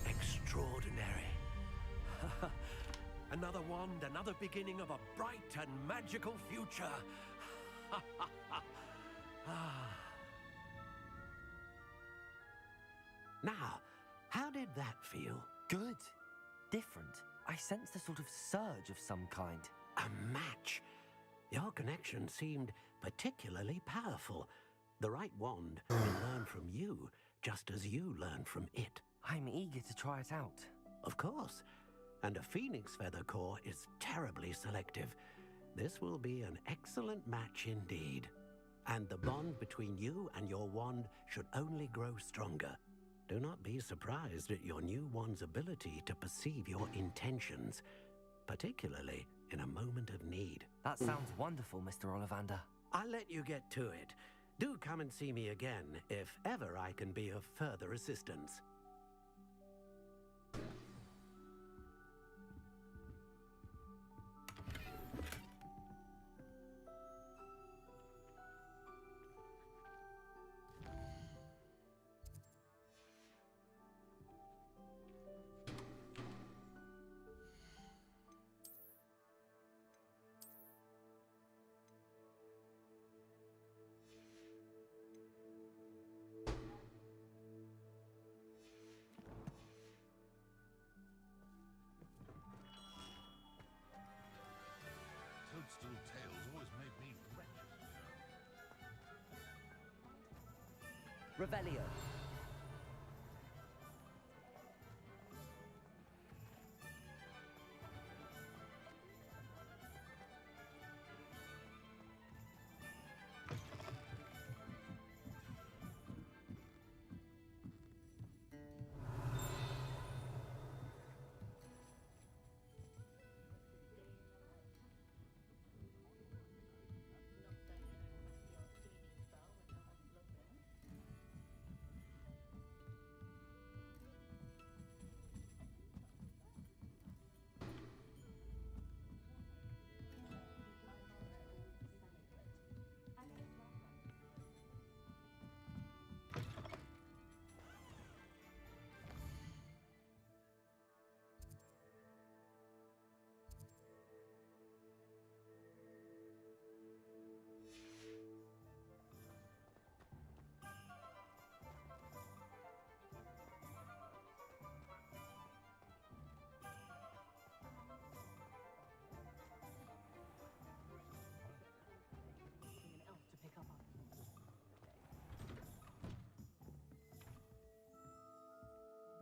Extraordinary. Another wand, another beginning of a bright and magical future. Now, how did that feel? Good. Different. I sensed a sort of surge of some kind. A match. Your connection seemed particularly powerful. The right wand will learn from you, just as you learn from it. I'm eager to try it out. Of course. And a phoenix feather core is terribly selective. This will be an excellent match indeed. And the bond between you and your wand should only grow stronger. Do not be surprised at your new wand's ability to perceive your intentions, particularly in a moment of need. That sounds wonderful, Mr. Ollivander. I'll let you get to it. Do come and see me again if ever I can be of further assistance. Toadstool tales always made me wretched. Revelio.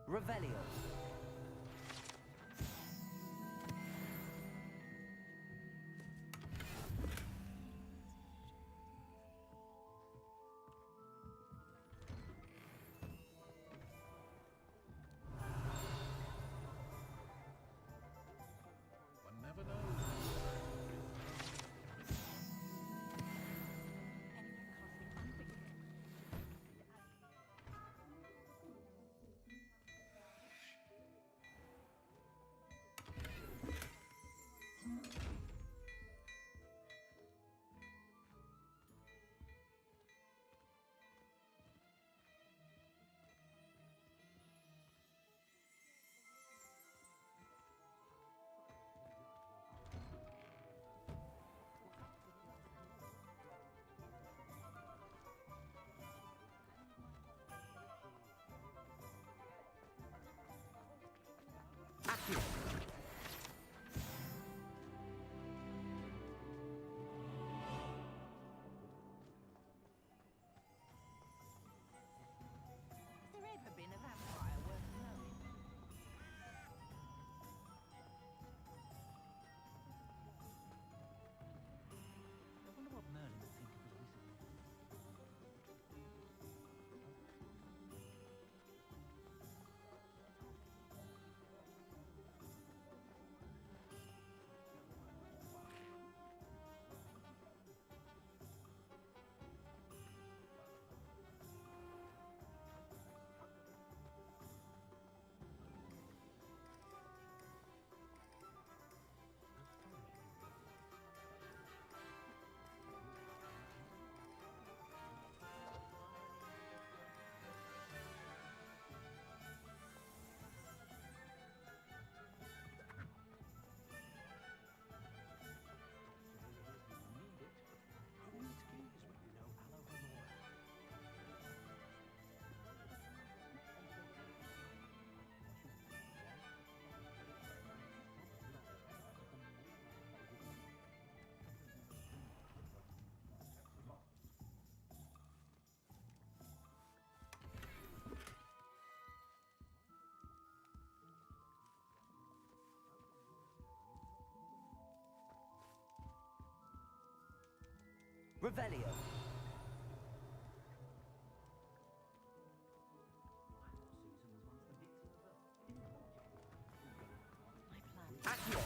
Revelio. One never knows. Revelio. Accio.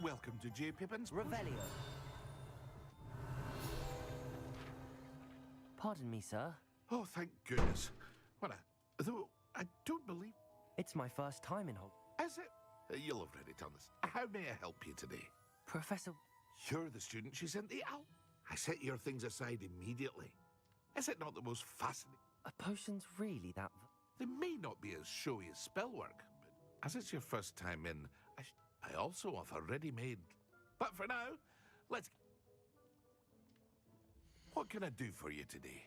Welcome to J. Pippin's Revelio. Pardon me, sir. Oh, thank goodness. Though I don't believe... It's my first time in Hogwarts. Is it? You'll have already done this. How may I help you today? Professor... You're the student she sent the owl. I set your things aside immediately. Is it not the most fascinating? Are potions really that... They may not be as showy as spellwork, but as it's your first time in, I also offer ready-made. But for now, let's... What can I do for you today?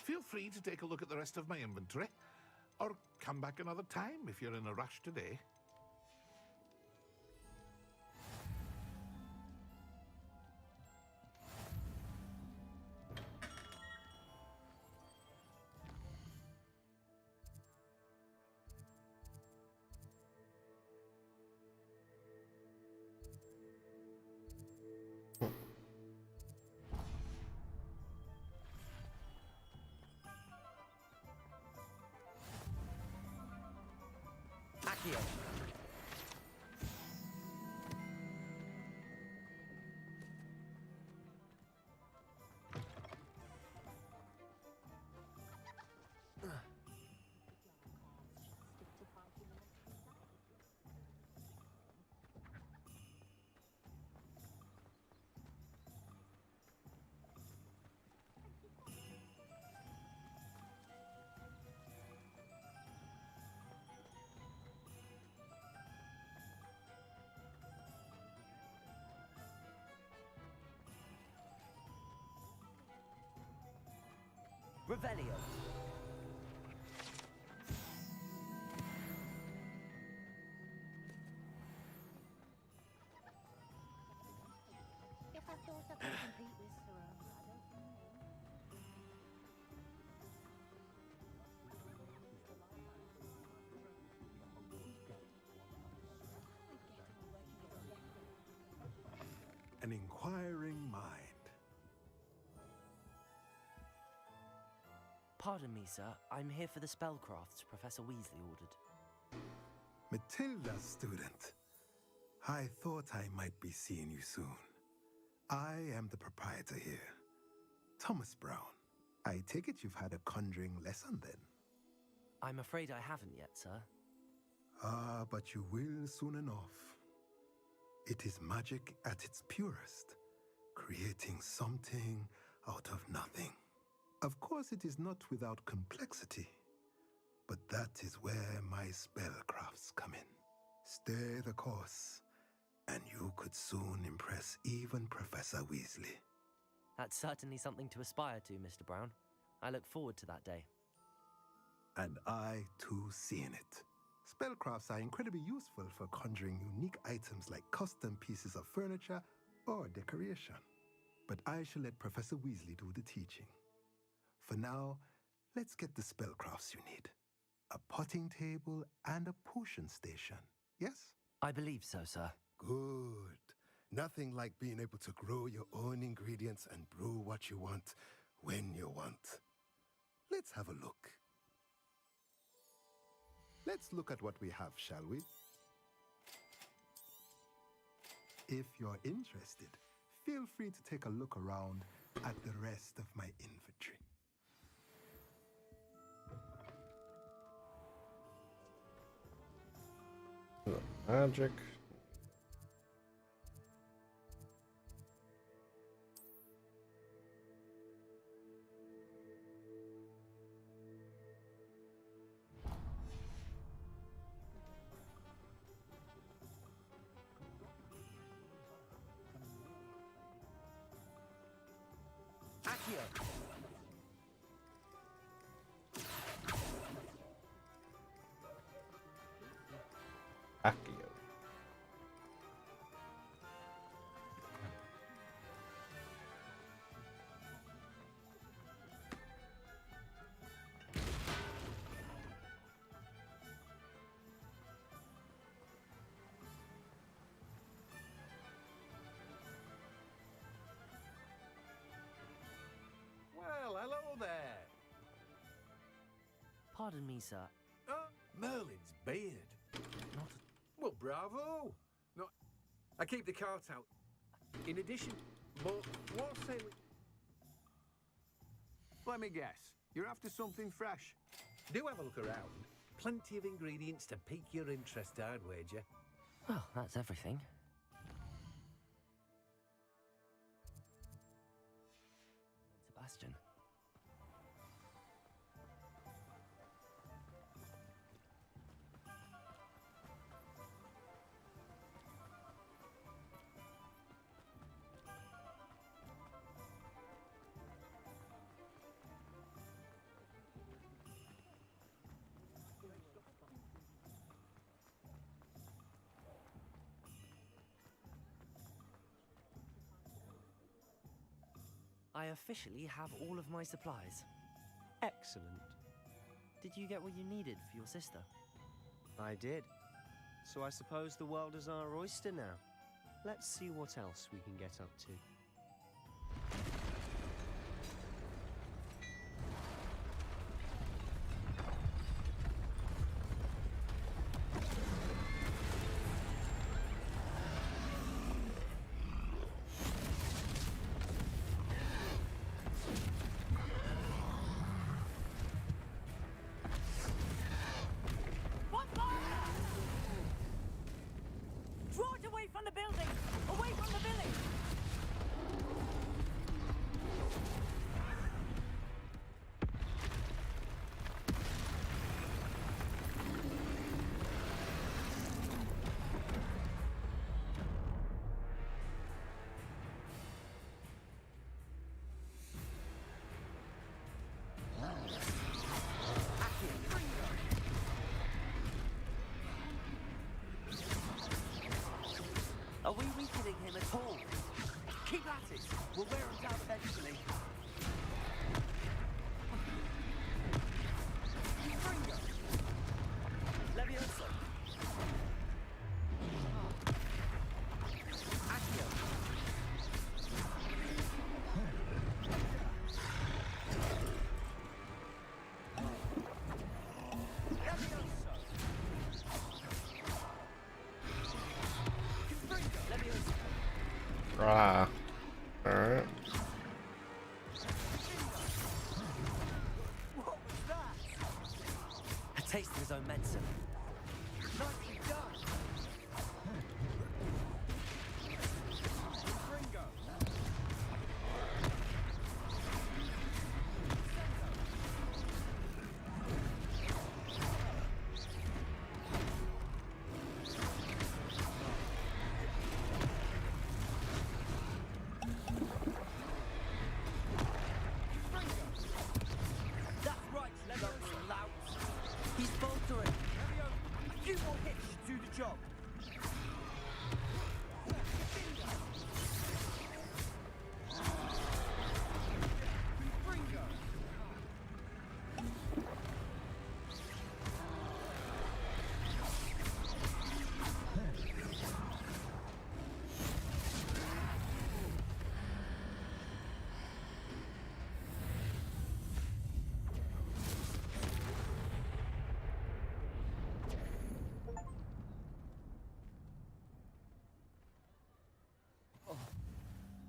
Feel free to take a look at the rest of my inventory, or come back another time if you're in a rush today. Accio. Revelio. If I thought I could compete with Sarah, I don't know. An inquiring mind. Pardon me, sir. I'm here for the spellcrafts Professor Weasley ordered. Matilda's student. I thought I might be seeing you soon. I am the proprietor here, Thomas Brown. I take it you've had a conjuring lesson then? I'm afraid I haven't yet, sir. Ah, but you will soon enough. It is magic at its purest, creating something out of nothing. Of course, it is not without complexity, but that is where my spellcrafts come in. Stay the course, and you could soon impress even Professor Weasley. That's certainly something to aspire to, Mr. Brown. I look forward to that day. And I, too, seeing it. Spellcrafts are incredibly useful for conjuring unique items like custom pieces of furniture or decoration. But I shall let Professor Weasley do the teaching. For now, let's get the spellcrafts you need. A potting table and a potion station, yes? I believe so, sir. Good. Nothing like being able to grow your own ingredients and brew what you want when you want. Let's have a look. Let's look at what we have, shall we? If you're interested, feel free to take a look around at the rest of my infantry. Magic. Accio. Accio. Well, hello there. Pardon me, sir. Merlin's beard. Not Well, bravo. No, I keep the cart out. In addition, but what's it? Let me guess. You're after something fresh. Do have a look around. Plenty of ingredients to pique your interest, I'd wager. Well, that's everything. Sebastian. I officially have all of my supplies. Excellent. Did you get what you needed for your sister? I did. So I suppose the world is our oyster now. Let's see what else we can get up to. Draw it away from the building! Away from the village! Are we weakening him at all? Keep at it! We'll wear him down eventually. Fringo! Levioso! Accio! Ah. Alright. A taste of his own medicine. Nicely done! Fringo! That's right, Levioso, louts! He's faltering! A few more hits should do the job!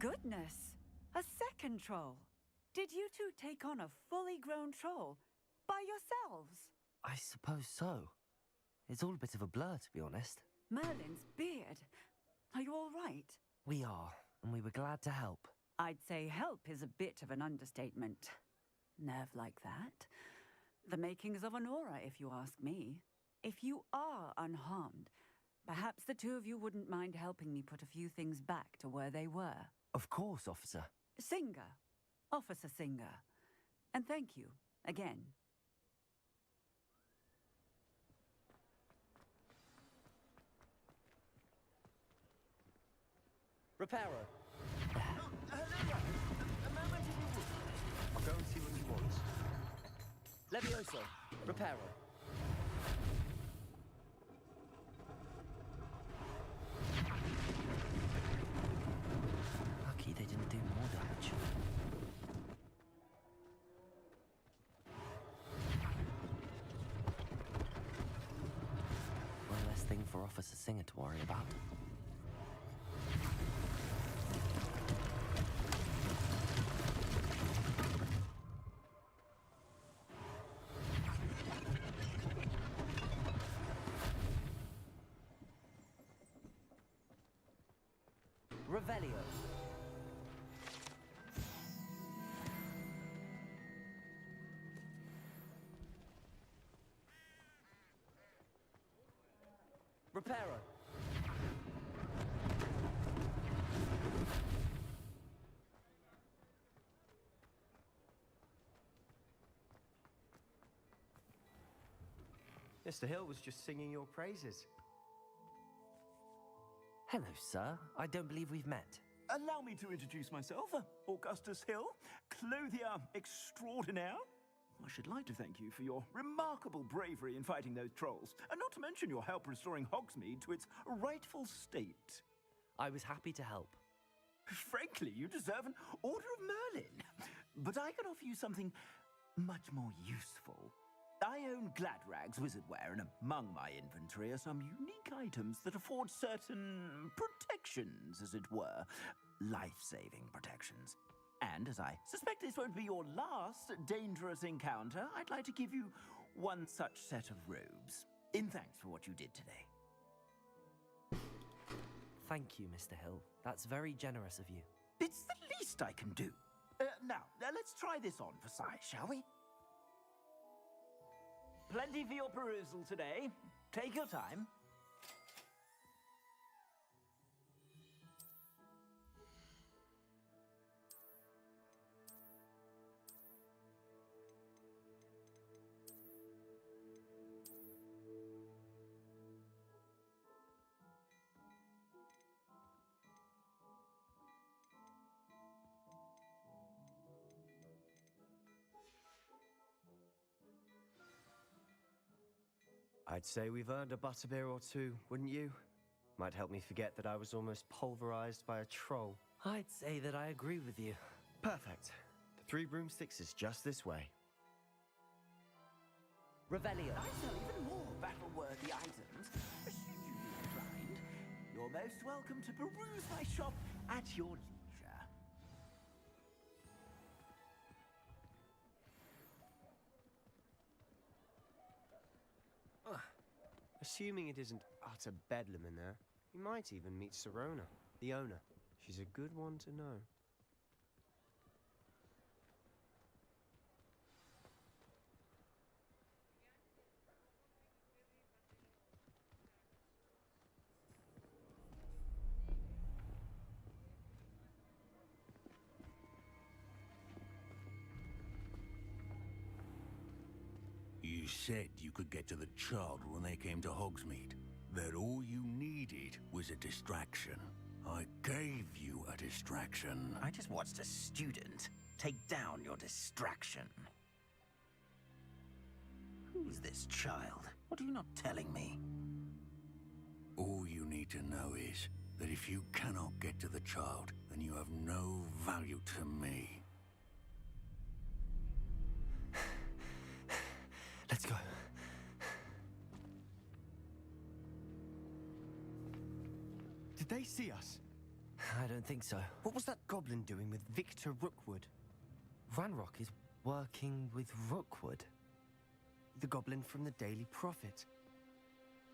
Goodness! A control. Did you two take on a fully grown troll by yourselves? I suppose so. It's all a bit of a blur, to be honest. Merlin's beard. Are you all right? We are, and we were glad to help. I'd say help is a bit of an understatement. Nerve like that. The makings of an aura, if you ask me. If you are unharmed, perhaps the two of you wouldn't mind helping me put a few things back to where they were. Of course, officer. Singer. Officer Singer. And thank you, again. Reparo. Hello, a moment if you would. I'll go and see what you want. Levioso. Reparo. Lucky they didn't do more damage. One less thing for Officer Singer to worry about. Revelio. Reparo. Mr. Hill was just singing your praises. Hello, sir. I don't believe we've met. Allow me to introduce myself, Augustus Hill, clothier extraordinaire. I should like to thank you for your remarkable bravery in fighting those trolls, and not to mention your help restoring Hogsmeade to its rightful state. I was happy to help. Frankly, you deserve an Order of Merlin. But I can offer you something much more useful. I own Gladrag's wizardware, and among my inventory are some unique items that afford certain protections, as it were. Life-saving protections. And as I suspect this won't be your last dangerous encounter, I'd like to give you one such set of robes, in thanks for what you did today. Thank you, Mr. Hill. That's very generous of you. It's the least I can do. Now, let's try this on for size, shall we? Plenty for your perusal today. Take your time. I'd say we've earned a butterbeer or two, wouldn't you? Might help me forget that I was almost pulverized by a troll. I'd say that I agree with you. Perfect. The 3 broomsticks is just this way. Revelio. I sell even more battle-worthy items. Should you be inclined, you're most welcome to peruse my shop at your leisure. Assuming it isn't utter bedlam in there, you might even meet Sirona, the owner. She's a good one to know. You said you could get to the child when they came to Hogsmeade. That all you needed was a distraction. I gave you a distraction. I just watched a student take down your distraction. Who's this child? What are you not telling me? All you need to know is that if you cannot get to the child, then you have no value to me. Let's go. Did they see us? I don't think so. What was that goblin doing with Victor Rookwood? Ranrock is working with Rookwood. The goblin from the Daily Prophet.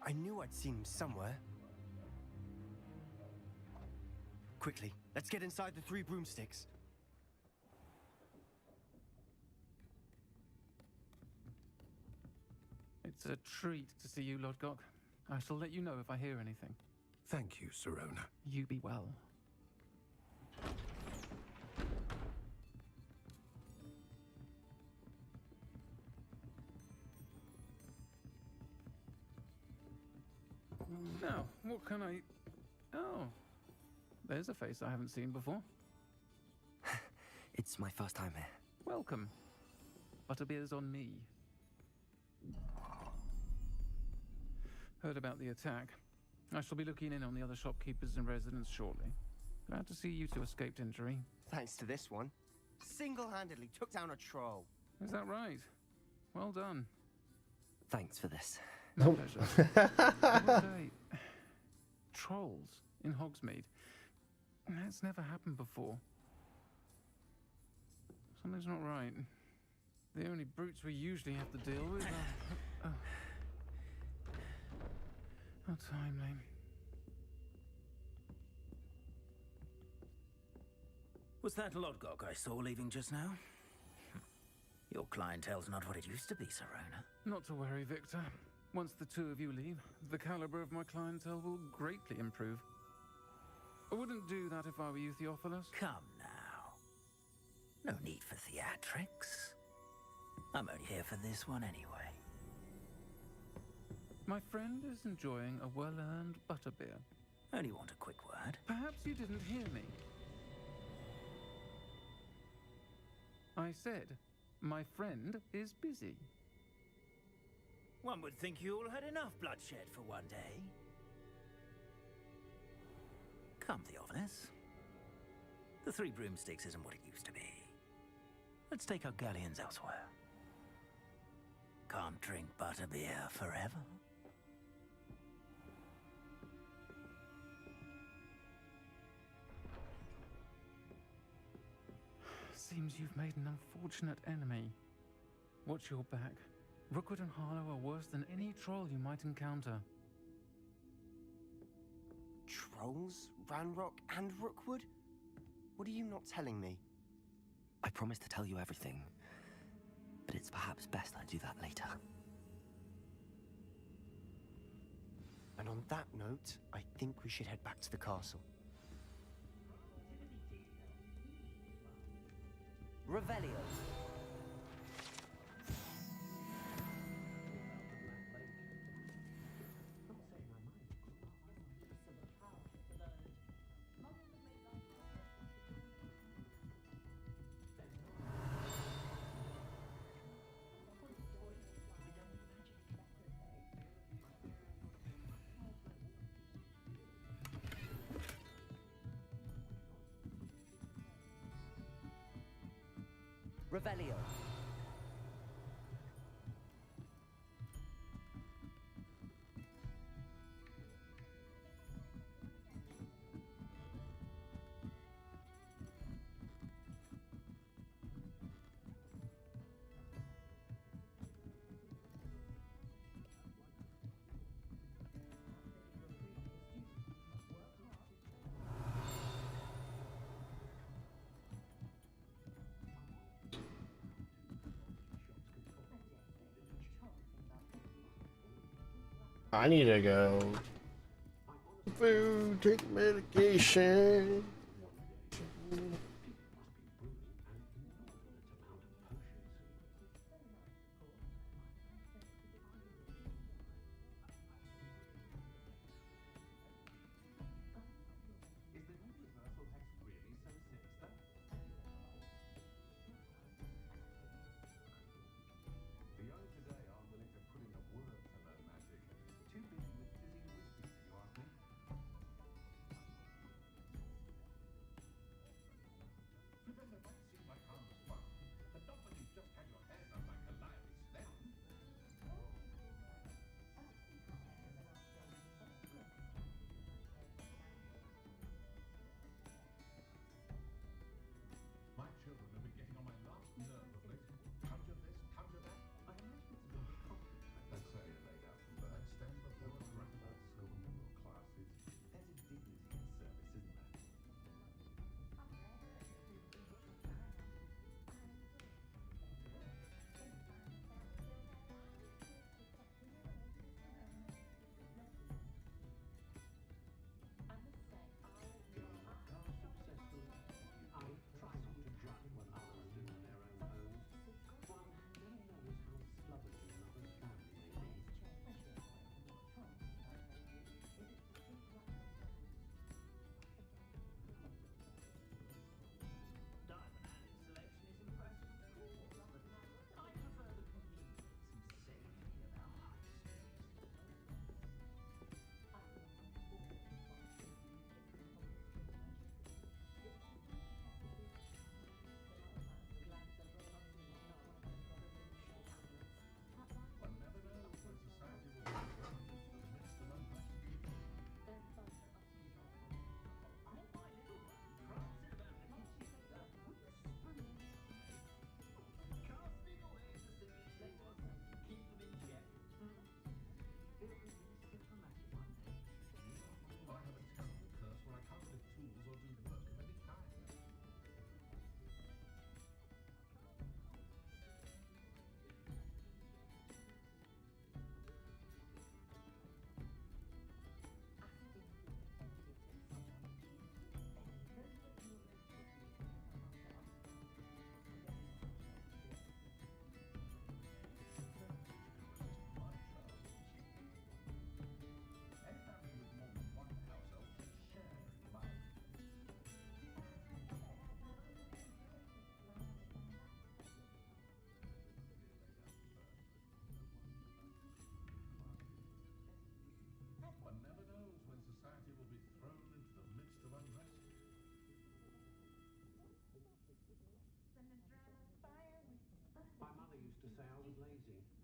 I knew I'd seen him somewhere. Quickly, let's get inside the Three Broomsticks. It's a treat to see you, Lodgok. I shall let you know if I hear anything. Thank you, Sirona. You be well. Now, what can I... Oh, there's a face I haven't seen before. It's my first time here. Welcome. Butterbeer's on me. Heard about the attack. I shall be looking in on the other shopkeepers and residents shortly. Glad to see you two escaped injury. Thanks to this one. Single-handedly took down a troll. Is that right? Well done. Thanks for this. My pleasure. I will say, trolls in Hogsmeade. That's never happened before. Something's not right. The only brutes we usually have to deal with are... How timely. Was that Lodgok I saw leaving just now? Your clientele's not what it used to be, Sirona. Not to worry, Victor. Once the two of you leave, the caliber of my clientele will greatly improve. I wouldn't do that if I were you, Theophilus. Come now. No need for theatrics. I'm only here for this one anyway. My friend is enjoying a well-earned butterbeer. Only want a quick word. Perhaps you didn't hear me. I said, my friend is busy. One would think you all had enough bloodshed for one day. Come, Theophilus. The Three Broomsticks isn't what it used to be. Let's take our galleons elsewhere. Can't drink butterbeer forever. Seems you've made an unfortunate enemy. Watch your back. Rookwood and Harlow are worse than any troll you might encounter. Trolls? Ranrock and Rookwood? What are you not telling me? I promised to tell you everything, but it's perhaps best I do that later. And on that note, I think we should head back to the castle. Revelio. Revelio. I need to go. Food, take medication.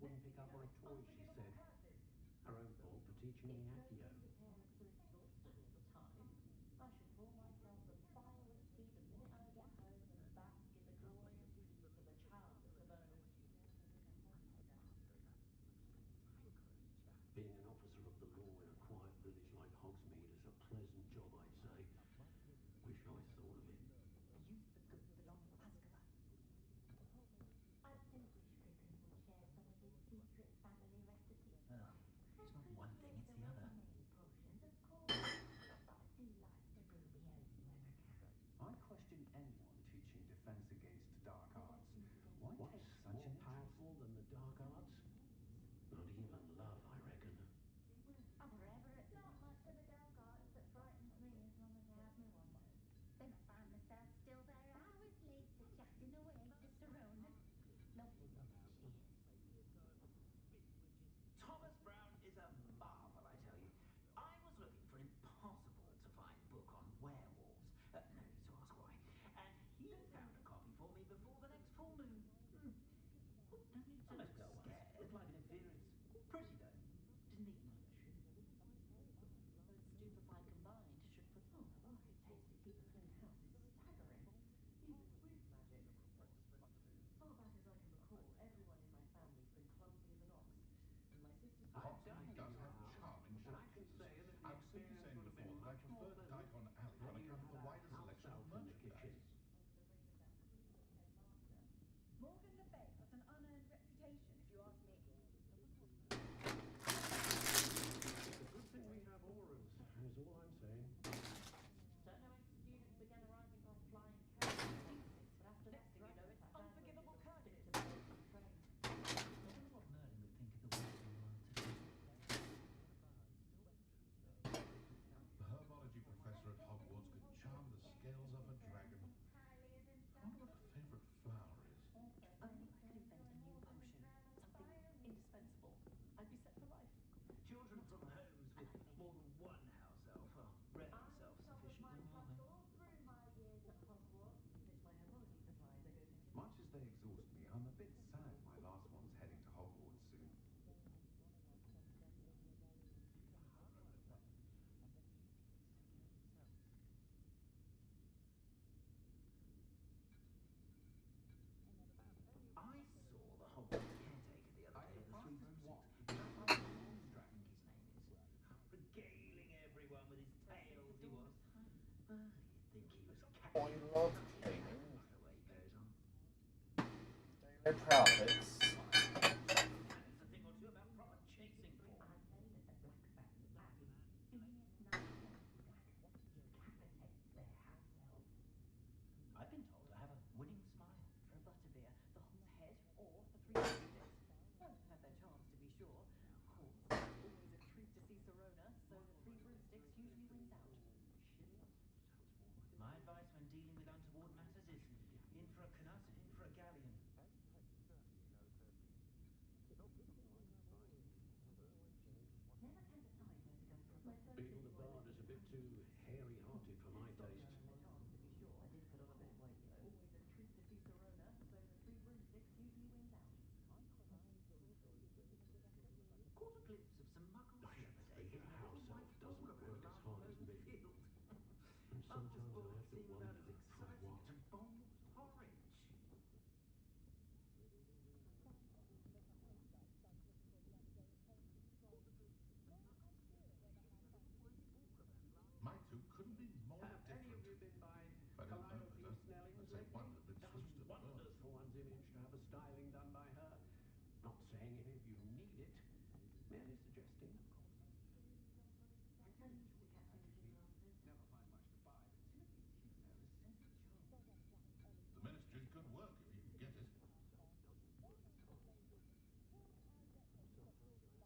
wouldn't pick up my toy, she said. Her own fault for teaching me Accio. Parents are exhausted all the time. I should pour myself a fire whiskey the minute I get home and bask in the glorious peace of a childless abode. Being an officer of the law in a quiet village like Hogsmeade is a pleasant job, I'd say. Wish I'd thought of it. Use the good belong in Azkaban. I do wish Pippin would share some of his secret family recipes. Well, it's not one thing, it's the other. Many potions, of course, but I do like to brew my own when I can. I question anyone teaching defense against dark arts. Why What's take such more an powerful than the dark arts? Not even love, I reckon. I'm forever at not much of the dark arts that frightens me as long as I have my wanders. Then I find myself still there hours later chatting away to Sirona. Lovely woman she is. Thomas Brown is a marvel, I tell you. I was looking for an impossible to find book on werewolves. No need to ask why. And he found a copy for me before the next full moon. No need to look scared like an inferiors. Pretty though. Didn't eat much. But Stupefy combined should put... Oh, the work it takes to keep a clean house is staggering. Even with magic, of course, but far back as I can recall, everyone in my family's been clumsy as an ox. And my sister's... Hogsmeade does have charming And I can shops. say that the I was simply experience saying would have been before that I much more prefer pleasant Diagon Alley had on you account of the had wider house selection of elf in the kitchen. merchandise. Morgan Le Fay has an unearned reputation, if you ask me. It's a good thing we have auras, is all I'm saying. Don't know when students began arriving by flying carriages, but after Next thing you know, it's unforgivable curses. I wonder what Merlin would think of the Wizarding world today. The herbology professor at Hogwarts could charm the scales off a dragon. I wonder what her favourite flower is. If only I could invent a new potion, something indispensable, I'd be set for life. Children from homes with more than one house elf are rarely self-sufficient, though, are they? All through my years at Hogwarts. Miss my herbology supplies. I go for tips. Much as they exhaust me, I'm a bit sad my last one's heading to Hogwarts soon. I saw the Hogwarts caretaker the other day at the Three Broomsticks. I think his name is. Regaling everyone with his tales, he was. You'd think he was I love cleaning. the way he goes on. Daily profits. And a thing or two about proper chasing for. I say that the Black Bats Abbey, fierce knights black decapitates their house elves. I've been told I have a winning smile. For a butterbeer, the Hog's Head or the Three Broomsticks. Both have their charms, to be sure. Of course, always a treat to see Sirona, so the Three Broomsticks usually wins out. My advice when dealing with untoward matters is in for a canut, in for a galleon. Never can decide where to go for a butterbeer. Beale the Bard is a bit too hairy-hearted for my taste. Their charms, to be sure. I did put on a bit of weight, you know. Always a treat to see Sirona, so the Three Broomsticks usually wins out. Caught a glimpse of some muggles the other day hitting a house little elf white doesn't ball work over a as large hard as open me. field. And sometimes I Muggles' have to seem about wonder as for exciting what. as boiled porridge. My two couldn't be more Have any of different. you been by If I didn't know Calliope better, Snelling's I'd say lately? one had been Does switched at wonders birth. for one's image to have a styling done by her. Not saying any of you need it, merely suggesting. I'm used to catching little glances. Never find much to buy, but Timothy Teasdale is simply charming. The ministry's good work if you can get it.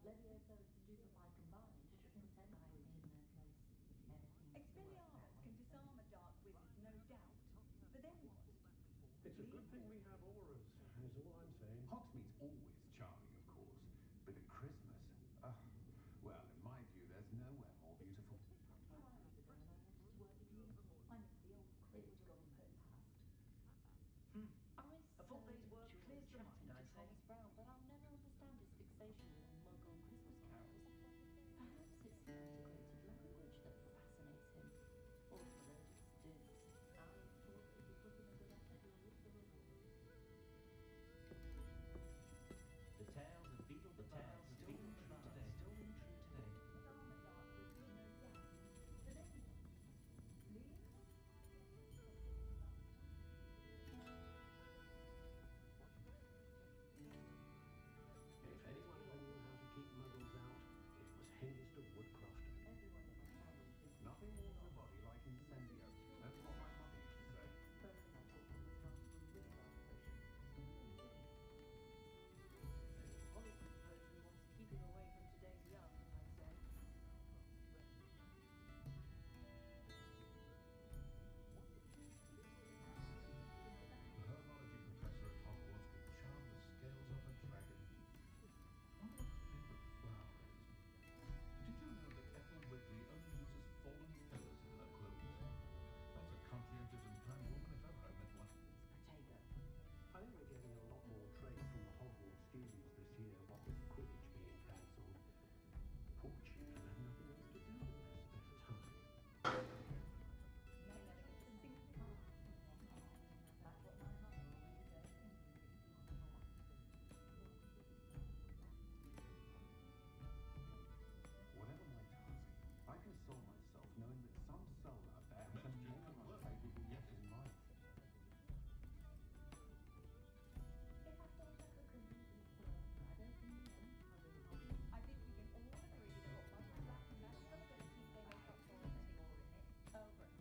Leviosa and Stupefy combined should put anybody in their place. Never seems to work that Expelliarmus way. can disarm a dark wizard, no doubt. But then what? It's a good thing we have auras, is all I'm saying. Hogsmeade's always charming, of course, but at Christmas, well, in my view, there's nowhere more beautiful. When I was a girl, I wanted to work with unicorns. I miss the old Quidditch contest. A full day's work clears the mind, I say. Thomas Brown, but I'll never understand his language that fascinates him. All religious students. I thought it would be put in a good article with the report. The tales of Beetle the Tales of Beetle True today. Stolen true today. If anyone knew how to keep muggles out, it was Hengist of Woodcroft. Everyone in my family thinks Nothing warms a body like incendio. That's what my mother used to say. First I thought he was half a riddle operation. Honestly, suppose we want to keep him away from today's young, I'd say. The herbology professor at Hogwarts could charm the scales off a dragon. Wonder what her favorite flower is. Did you know that Ethel Whitley only uses fallen feathers in her clothes? That's a conscientious and kind woman if ever I met one. Potato. I think we're getting a lot more trade from the Hogwarts students this year, what with Quidditch being cancelled. Poor children have nothing else to do in their spare time. Whatever my task, I console myself knowing that some soul out there has a more unfavorable lot in life. I think we can all agree that what Michael Blackman has got to keep their makeup for it. Oh, right.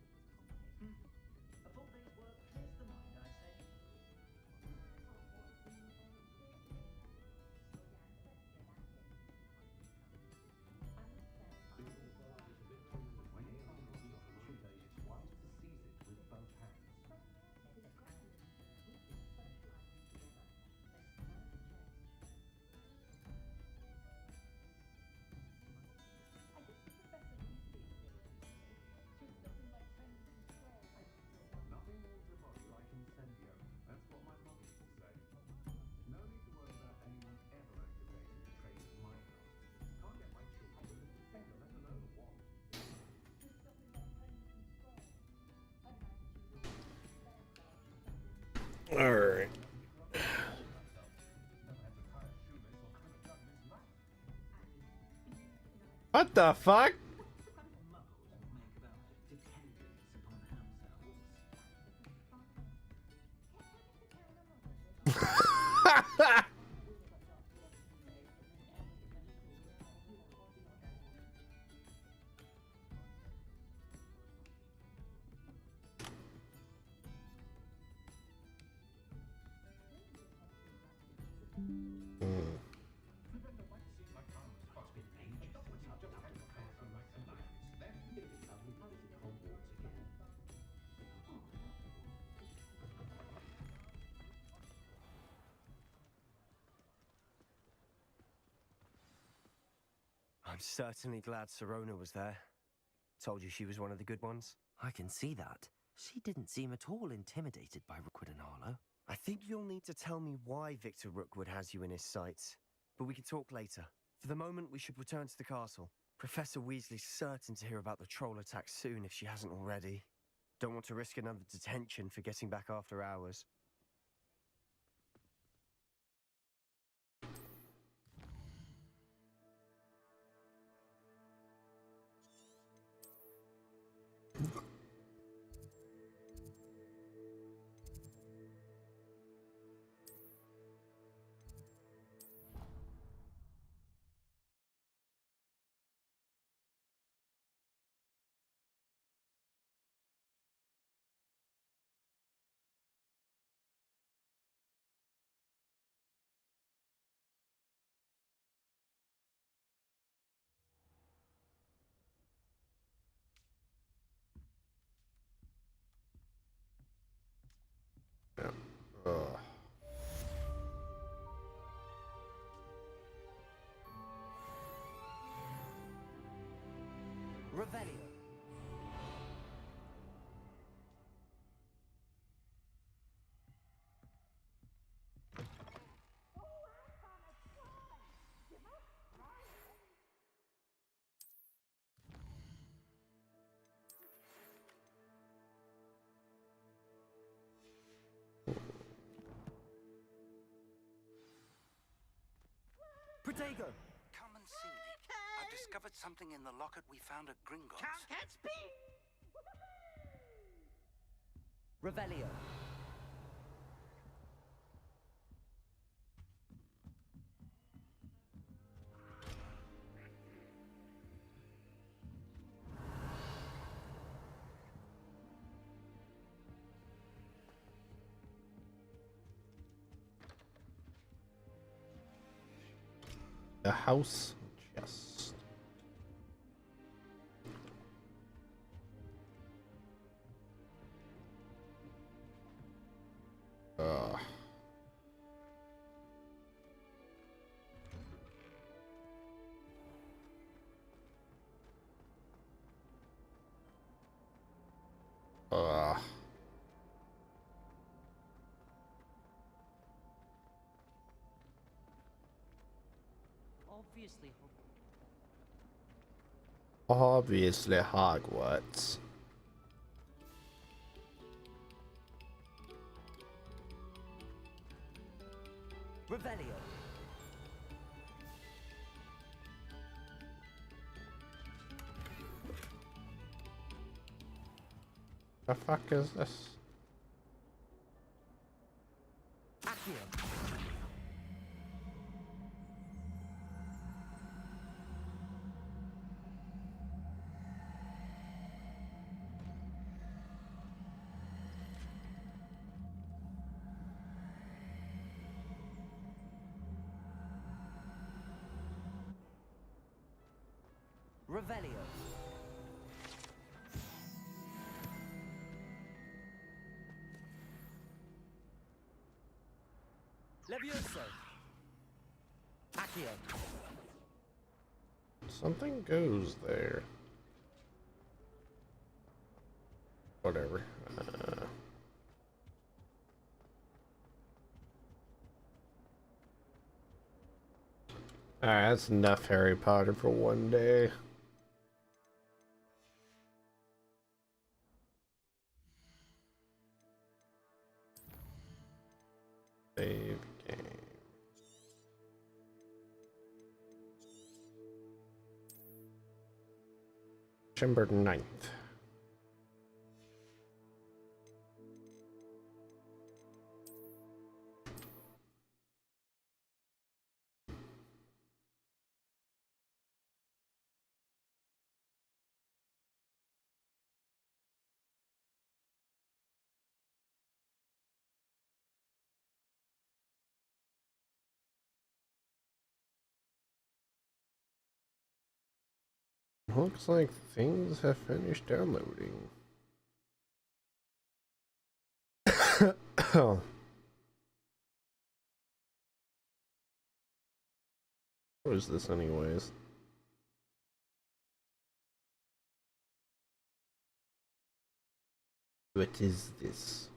A full day's work clears the mind, I say. When you come across the opportunity, it's wise to seize it with both hands. I think Professor Weasley is here today. She was stopping by Tony's control. Nothing warms a body like incendio. That's what my mother used to say. No need to worry about anyone ever activating the traits of my house. Can't get my children to lift a finger, let alone a wand. She was stopping by Tony's control. I'd imagine she was always All right. What the fuck? I'm certainly glad Sirona was there. Told you she was one of the good ones. I can see that. She didn't seem at all intimidated by Rookwood and Harlow. I think you'll need to tell me why Victor Rookwood has you in his sights. But we can talk later. For the moment, we should return to the castle. Professor Weasley's certain to hear about the troll attack soon if she hasn't already. Don't want to risk another detention for getting back after hours. Ugh. Revelio. Protego! Come and see me. I've discovered something in the locket we found at Gringotts. Count Gatsby! Revelio. The house chest. Obviously Hogwarts. Revelio. The fuck is this? Accio. Revelio. Levioso. Accio. Something goes there. Whatever. Alright, that's enough Harry Potter for one day. Save game. December 9th. Looks like things have finished downloading. What is this anyways? What is this?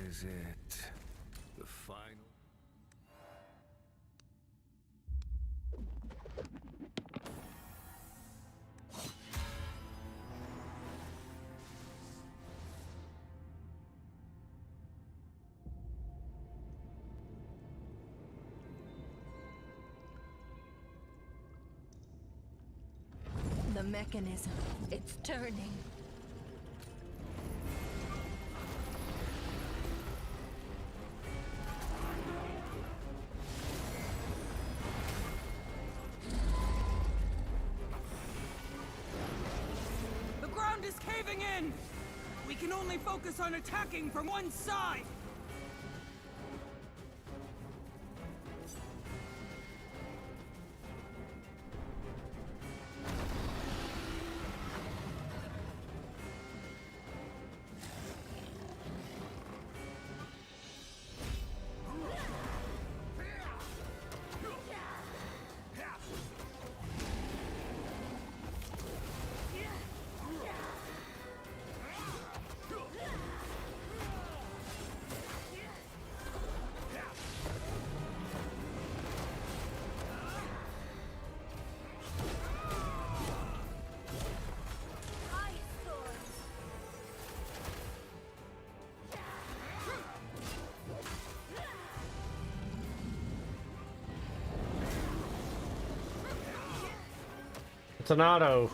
Is it the final? The mechanism, it's turning. giving in! We can only focus on attacking from one side! It's an auto.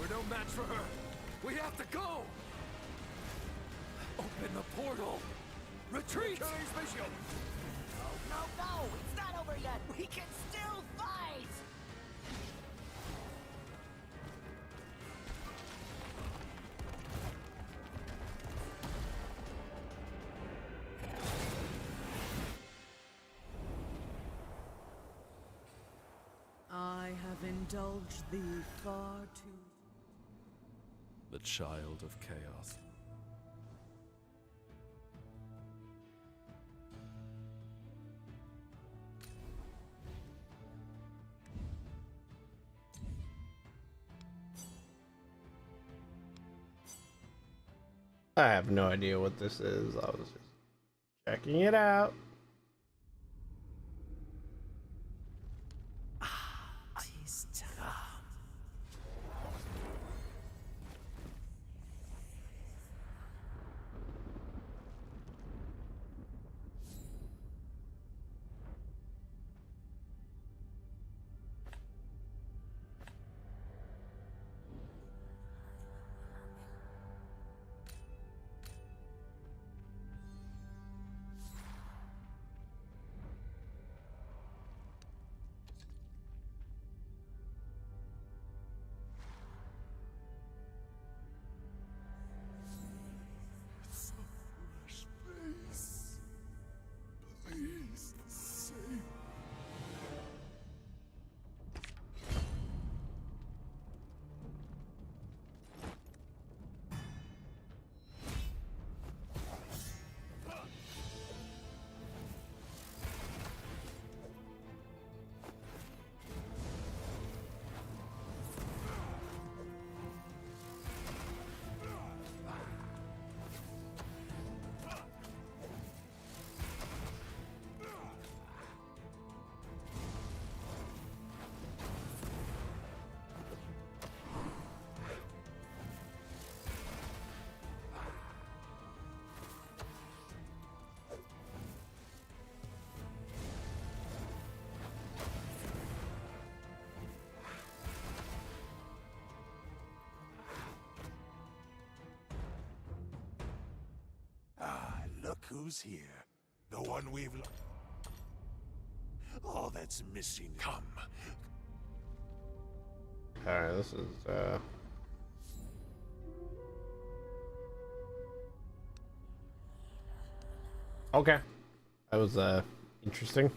No match for her. We have to go. Open the portal. Retreat. No, it's not over yet. We can still fight. I have indulged thee far too. The child of chaos. I have no idea what this is. I was just checking it out. Please save. Look who's here. The one we've... All that's missing. Come. Alright, this is, okay. That was, interesting.